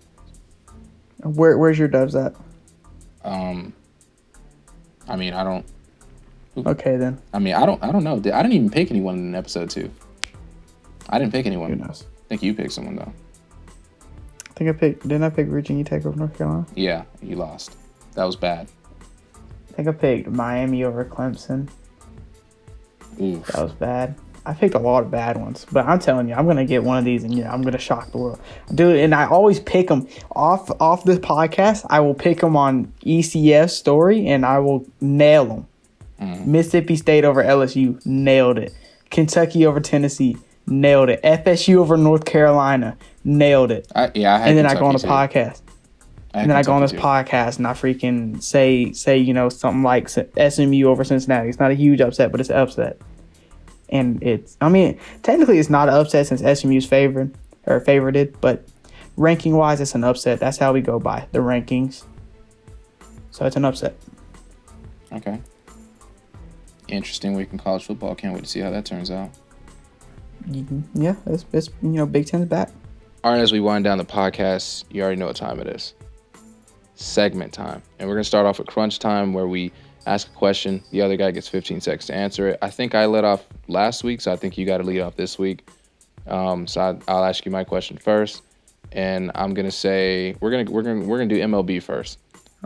Where's your dubs at? I don't. Okay then. I don't know. I didn't even pick anyone in episode 2. I didn't pick anyone. Who knows? I think you picked someone though. Didn't I pick Virginia Tech over North Carolina? Yeah, you lost. That was bad. I think I picked Miami over Clemson. Oof. That was bad. I picked a lot of bad ones, but I'm telling you, I'm gonna get one of these, and I'm gonna shock the world, dude. And I always pick them off this podcast. I will pick them on ECF story, and I will nail them. Mississippi State over LSU, nailed it. Kentucky over Tennessee, nailed it. FSU over North Carolina, nailed it. I had and then Kentucky I go on the too. podcast. And then I go on this podcast and I freaking say something like SMU over Cincinnati. It's not a huge upset, but it's an upset. And technically it's not an upset since SMU's favorited, but ranking-wise, it's an upset. That's how we go by the rankings. So it's an upset. Okay. Interesting week in college football. Can't wait to see how that turns out. Yeah, it's Big Ten's back. All right, as we wind down the podcast, you already know what time it is. Segment time. And we're going to start off with crunch time, where we ask a question. The other guy gets 15 seconds to answer it. I think I led off last week, so I think you got to lead off this week. So I'll ask you my question first, and I'm going to say we're going to do MLB first.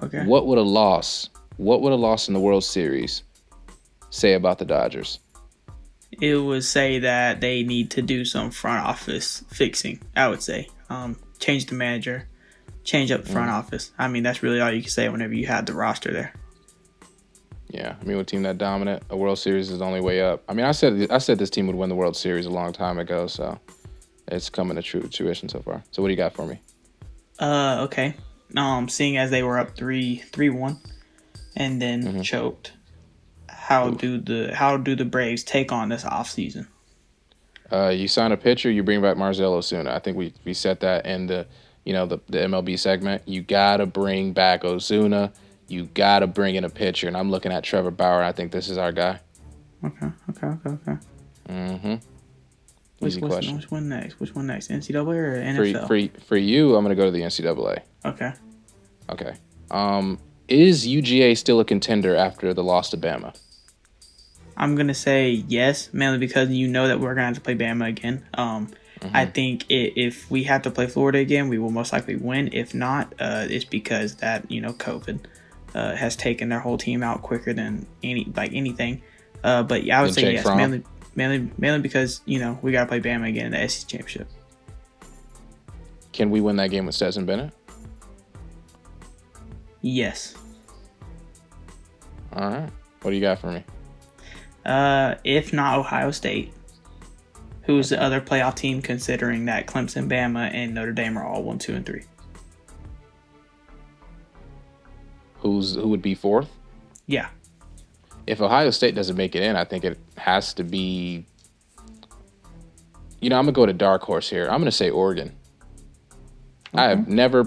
Okay. What would a loss in the World Series say about the Dodgers? It would say that they need to do some front office fixing, I would say. Change the manager, change up the front office. That's really all you can say whenever you have the roster there. Yeah, with a team that dominant, a World Series is the only way up. I said this team would win the World Series a long time ago, so it's coming to fruition so far. So what do you got for me? Okay. Seeing as they were up 3-1 and then choked, how do the Braves take on this offseason? You sign a pitcher, you bring back Marcell Ozuna. I think we set that in the MLB segment. You gotta bring back Ozuna. You gotta bring in a pitcher, and I'm looking at Trevor Bauer. And I think this is our guy. Okay. Easy question. Which one next? NCAA or NFL? For you, I'm gonna go to the NCAA. Okay. Is UGA still a contender after the loss to Bama? I'm gonna say yes, mainly because you know that we're gonna have to play Bama again. I think if we have to play Florida again, we will most likely win. If not, it's because that COVID has taken their whole team out quicker than anything. But yeah, I would say yes, mainly because we gotta play Bama again in the SEC championship. Can we win that game with Stetson Bennett? Yes. All right. What do you got for me? If not Ohio State, who's the other playoff team considering that Clemson, Bama, and Notre Dame are all 1, 2, and 3? Who would be fourth? Yeah. If Ohio State doesn't make it in, I think it has to be. I'm gonna go to dark horse here. I'm gonna say Oregon. Okay.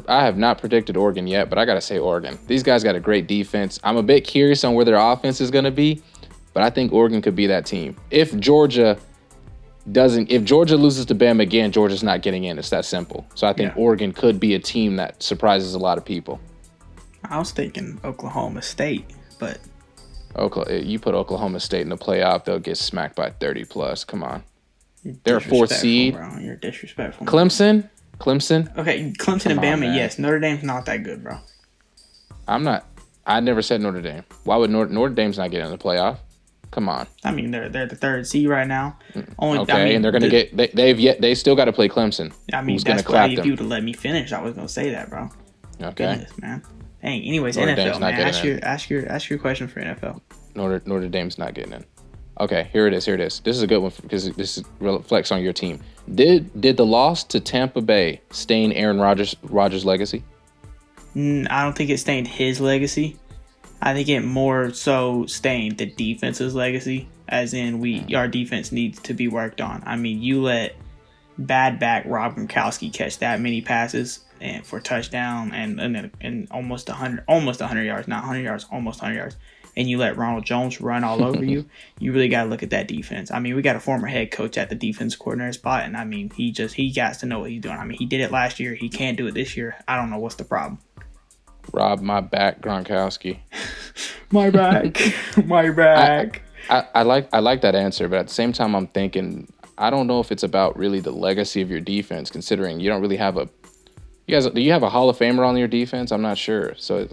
I have not predicted Oregon yet, but I gotta say Oregon. These guys got a great defense. I'm a bit curious on where their offense is gonna be, but I think Oregon could be that team. If Georgia loses to Bama again, Georgia's not getting in. It's that simple. So I think Oregon could be a team that surprises a lot of people. I was thinking Oklahoma State, but you put Oklahoma State in the playoff, they'll get smacked by 30 plus. Come on, they're a fourth seed. Bro. You're disrespectful. Clemson. Okay, Clemson and Bama, yes. Notre Dame's not that good, bro. I never said Notre Dame. Why would Notre Dame's not get in the playoff? Come on. I mean, they're the third seed right now. And they're gonna they still got to play Clemson. I mean, that's why if you would have let me finish, I was gonna say that, bro. Okay. Goodness, man. Dang. Anyways, Notre NFL, Dame's man. Ask your question for NFL. Notre Dame's not getting in. Okay, here it is. This is a good one because this reflects on your team. Did the loss to Tampa Bay stain Aaron Rodgers' legacy? I don't think it stained his legacy. I think it more so stained the defense's legacy, as in our defense needs to be worked on. I mean, you let bad back Rob Gronkowski catch that many passes and for touchdown and almost 100 yards, not 100 yards, almost 100 yards. And you let Ronald Jones run all over you, you really got to look at that defense. I mean, we got a former head coach at the defense coordinator spot, and I mean, he got to know what he's doing. I mean, he did it last year. He can't do it this year. I don't know what's the problem. Rob, my back, Gronkowski. My back. My back. I like that answer, but at the same time, I'm thinking, I don't know if it's about really the legacy of your defense, considering you don't really have do you have a Hall of Famer on your defense? I'm not sure. So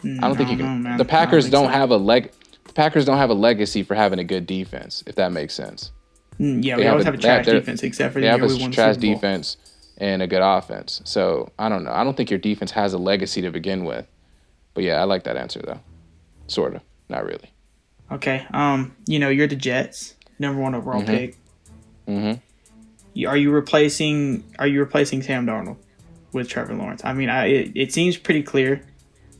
I don't think you can. Man. The Packers don't have a legacy for having a good defense, if that makes sense. Yeah, we always have a trash defense, except for the year we won the Super Bowl. They have a trash defense and a good offense. So I don't know. I don't think your defense has a legacy to begin with. But yeah, I like that answer though. Sort of, not really. Okay. You're the Jets, number 1 overall pick. Mm-hmm. Are you replacing Sam Darnold with Trevor Lawrence? I mean, it seems pretty clear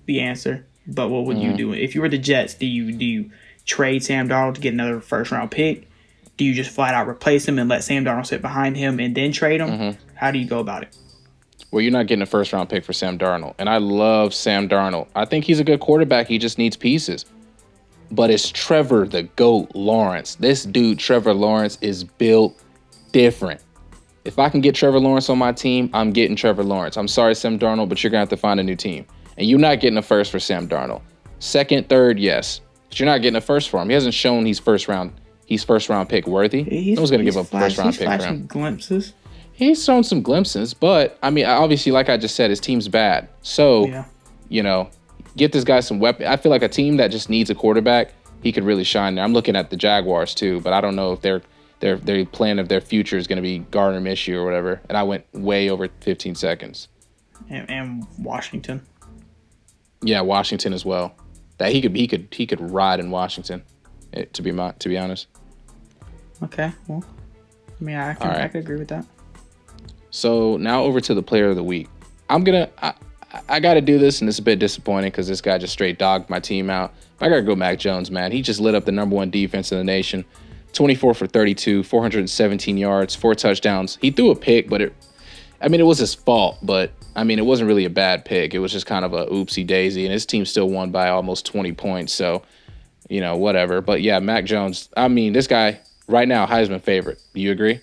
the answer, but what would you do if you were the Jets? Do you trade Sam Darnold to get another first round pick? Do you just flat out replace him and let Sam Darnold sit behind him and then trade him? How do you go about it? Well, you're not getting a first round pick for Sam Darnold, and I love Sam Darnold. I think he's a good quarterback. He just needs pieces. But it's Trevor the GOAT Lawrence. This dude, Trevor Lawrence, is built different. If I can get Trevor Lawrence on my team, I'm getting Trevor Lawrence. I'm sorry, Sam Darnold, but you're going to have to find a new team. And you're not getting a first for Sam Darnold. Second, third, yes. But you're not getting a first for him. He hasn't shown he's first round pick worthy. No one's going to give up a first round pick for him. Glimpses. He's shown some glimpses, but I mean, obviously, like I just said, his team's bad. So, get this guy some weapon. I feel like a team that just needs a quarterback, he could really shine there. I'm looking at the Jaguars too, but I don't know if their plan of their future is going to be Gardner Minshew or whatever. And I went way over 15 seconds. And Washington. Yeah, Washington as well. That he could ride in Washington. To be honest. Okay, well, I mean, I can agree with that. So now over to the player of the week. I got to do this, and it's a bit disappointing because this guy just straight dogged my team out. But I got to go Mac Jones, man. He just lit up the number 1 defense in the nation. 24 for 32, 417 yards, 4 touchdowns. He threw a pick, but it was his fault. But, it wasn't really a bad pick. It was just kind of a oopsie daisy, and his team still won by almost 20 points. So, whatever. But, yeah, Mac Jones, this guy right now, Heisman favorite. Do you agree?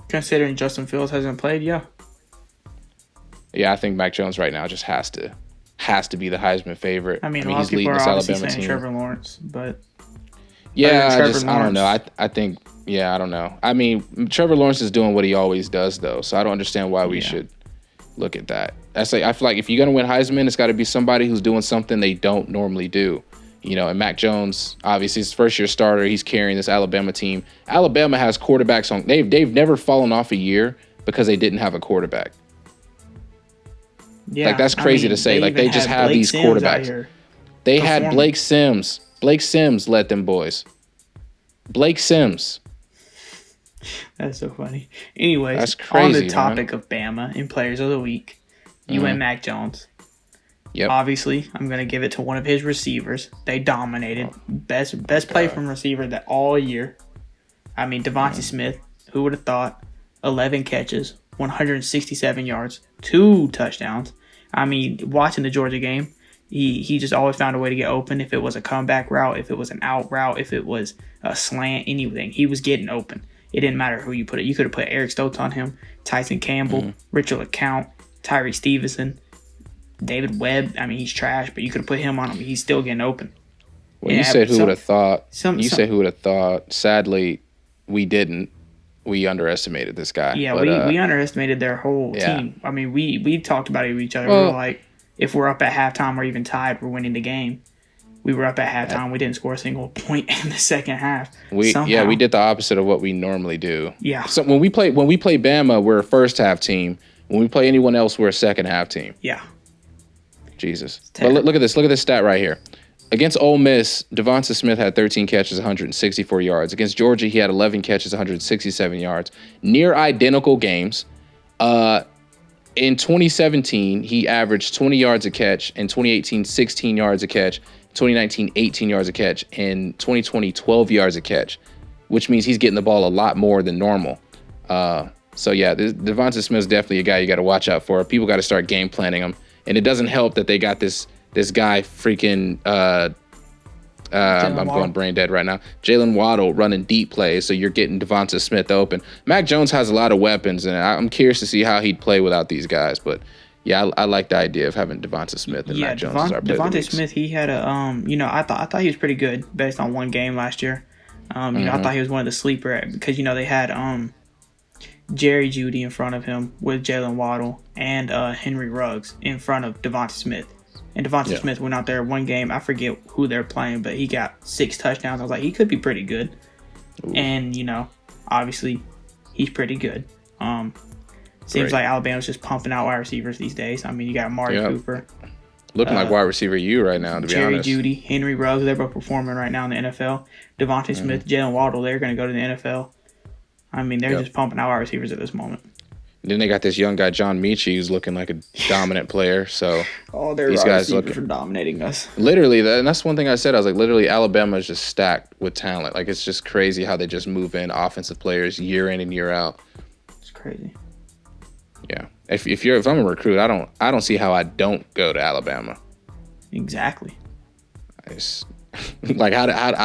Considering Justin Fields hasn't played, yeah. Yeah, I think Mac Jones right now just has to be the Heisman favorite. A lot of people are obviously saying Trevor Lawrence, but yeah, I don't know. I think Yeah, I don't know. I mean, Trevor Lawrence is doing what he always does, though, so I don't understand why we should look at that. I feel like if you're going to win Heisman, it's got to be somebody who's doing something they don't normally do. And Mac Jones, obviously, his first-year starter, he's carrying this Alabama team. Alabama has quarterbacks on. They've never fallen off a year because they didn't have a quarterback. Yeah, like that's crazy to say. Like they just have Blake these Sims quarterbacks. They had Blake Sims. Blake Sims led them boys. Blake Sims. That's so funny. Anyways, that's crazy, on the topic of Bama and players of the week, you went Mac Jones. Yep. Obviously, I'm going to give it to one of his receivers. They dominated. Best play from receiver that all year. I mean, Devontae Smith, who would have thought? 11 catches, 167 yards, 2 touchdowns. I mean, watching the Georgia game, he just always found a way to get open. If it was a comeback route, if it was an out route, if it was a slant, anything, he was getting open. It didn't matter who you put it. You could have put Eric Stokes on him, Tyson Campbell, Richard LeCount, Tyree Stevenson, David Webb. I mean, he's trash, but you could have put him on him. He's still getting open. Well, you said who would have thought. You said who would have thought. Sadly, we didn't. We underestimated this guy. Yeah, but, we underestimated their whole team. I mean, we talked about it with each other. We were like, if we're up at halftime or even tied, we're winning the game. We were up at halftime. We didn't score a single point in the second half. We did the opposite of what we normally do. Yeah. So when we play Bama, we're a first half team. When we play anyone else, we're a second half team. Yeah. Jesus. But look at this. Look at this stat right here. Against Ole Miss, Devonta Smith had 13 catches, 164 yards. Against Georgia, he had 11 catches, 167 yards. Near identical games. In 2017, he averaged 20 yards a catch. In 2018, 16 yards a catch. 2019, 18 yards a catch. In 2020, 12 yards a catch, which means he's getting the ball a lot more than normal. So, yeah, Devonta Smith's definitely a guy you got to watch out for. People got to start game planning him. And it doesn't help that they got this guy freaking I'm going brain dead right now. Jalen Waddle running deep plays, so you're getting Devonta Smith open. Mac Jones has a lot of weapons, and I'm curious to see how he'd play without these guys. But yeah, I like the idea of having Devonta Smith and Mac Jones as our player of the week. Smith, he had a I thought he was pretty good based on one game last year. I thought he was one of the sleeper because they had Jerry Jeudy in front of him with Jalen Waddle and Henry Ruggs in front of Devonta Smith. And Devonta Smith went out there one game. I forget who they're playing, but he got 6 touchdowns. I was like, he could be pretty good. Ooh. And, obviously, he's pretty good. Seems like Alabama's just pumping out wide receivers these days. I mean, you got Amari Cooper. Looking like wide receiver you right now, to be honest. Jerry Jeudy, Henry Ruggs, they're both performing right now in the NFL. Devonta Smith, Jalen Waddle, they're going to go to the NFL. I mean, they're just pumping out wide receivers at this moment. Then they got this young guy, John Mechie, who's looking like a dominant player. So these guys are dominating us. Literally, and that's one thing I said. I was like, literally, Alabama is just stacked with talent. Like, it's just crazy how they just move in offensive players year in and year out. It's crazy. Yeah, if I'm a recruit, I don't see how I don't go to Alabama. Exactly. I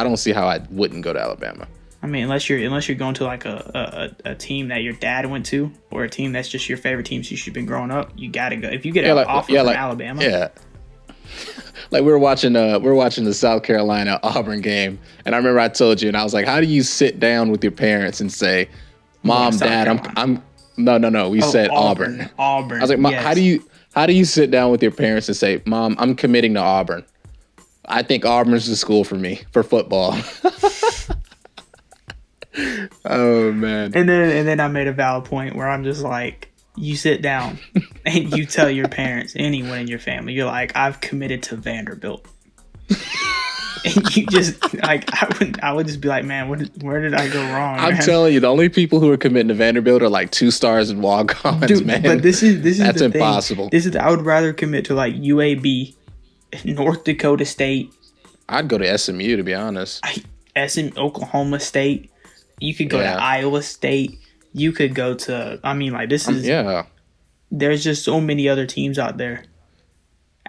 don't see how I wouldn't go to Alabama. I mean, unless you're going to like a team that your dad went to, or a team that's just your favorite team since you've been growing up, you gotta go. If you get an offer from Alabama, like we're watching the South Carolina Auburn game, and I remember I told you, and I was like, how do you sit down with your parents and say, "Mom, Dad, I'm no, we said Auburn. Auburn. I was like, how do you sit down with your parents and say, Mom, I'm committing to Auburn. I think Auburn's the school for me for football. Oh man. And then I made a valid point where I'm just like, you sit down and you tell your parents, anyone in your family, you're like, I've committed to Vanderbilt. And you just like, I would just be like, man, where did I go wrong? I'm telling you, the only people who are committing to Vanderbilt are like 2-stars and walk-ons, man. But this is that's the impossible. Thing. I would rather commit to like UAB, North Dakota State. I'd go to SMU, to be honest. Oklahoma State. You could go to Iowa State. You could go to, there's just so many other teams out there.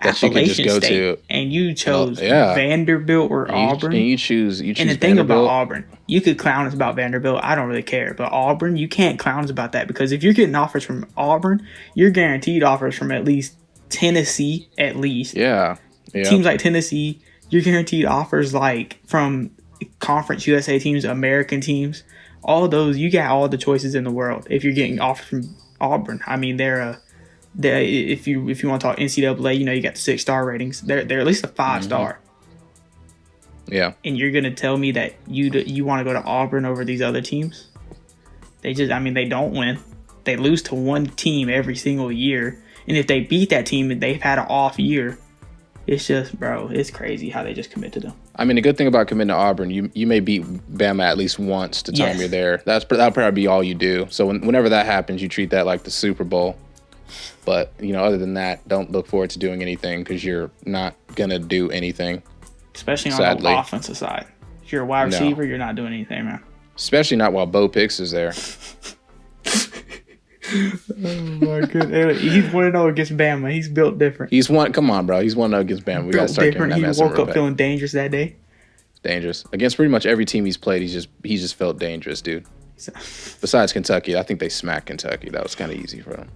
That you could just go to. And you chose Vanderbilt or Auburn. And you choose And the thing about Auburn, you could clown us about Vanderbilt. I don't really care. But Auburn, you can't clown us about that, because if you're getting offers from Auburn, you're guaranteed offers from at least Tennessee, at least. Yeah. Teams like Tennessee, you're guaranteed offers like from Conference USA teams, American teams, all those, you got all the choices in the world if you're getting offered from Auburn. I mean, if you want to talk NCAA, you got the 6-star ratings. They're at least a 5-star. Yeah. And you're gonna tell me that you want to go to Auburn over these other teams? They don't win. They lose to one team every single year, and if they beat that team and they've had an off year, it's just, bro, it's crazy how they just commit to them. I mean, the good thing about committing to Auburn, you may beat Bama at least once the time you're there. That'll probably be all you do. So whenever that happens, you treat that like the Super Bowl. But other than that, don't look forward to doing anything because you're not gonna do anything. Especially on the offensive side. If you're a wide receiver, you're not doing anything, man. Especially not while Bo Pix is there. Oh my goodness. He's 1-0 against Bama. He's built different. Come on, bro. He's 1-0 against Bama. We got to start giving that man some respect. He woke up feeling dangerous that day. Dangerous. Against pretty much every team he's played, he's just felt dangerous, dude. Besides Kentucky, I think they smacked Kentucky. That was kind of easy for them.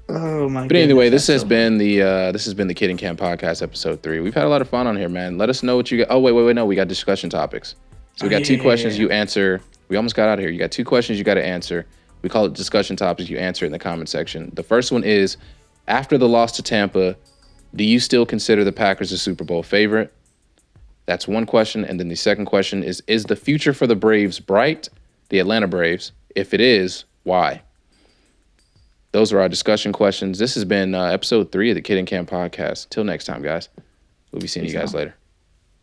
Oh my! But anyway, this has been the Kid and Kam Podcast episode 3. We've had a lot of fun on here, man. Let us know what you got. Oh wait, no, we got discussion topics. So we got 2 questions you answer. We almost got out of here. You got 2 questions you got to answer. We call it discussion topics. You answer it in the comment section. The first one is, after the loss to Tampa, do you still consider the Packers a Super Bowl favorite? That's one question. And then the second question is the future for the Braves bright? The Atlanta Braves. If it is, why? Those are our discussion questions. This has been episode 3 of the Kid and Kam Podcast. Till next time, guys. We'll be seeing you guys later.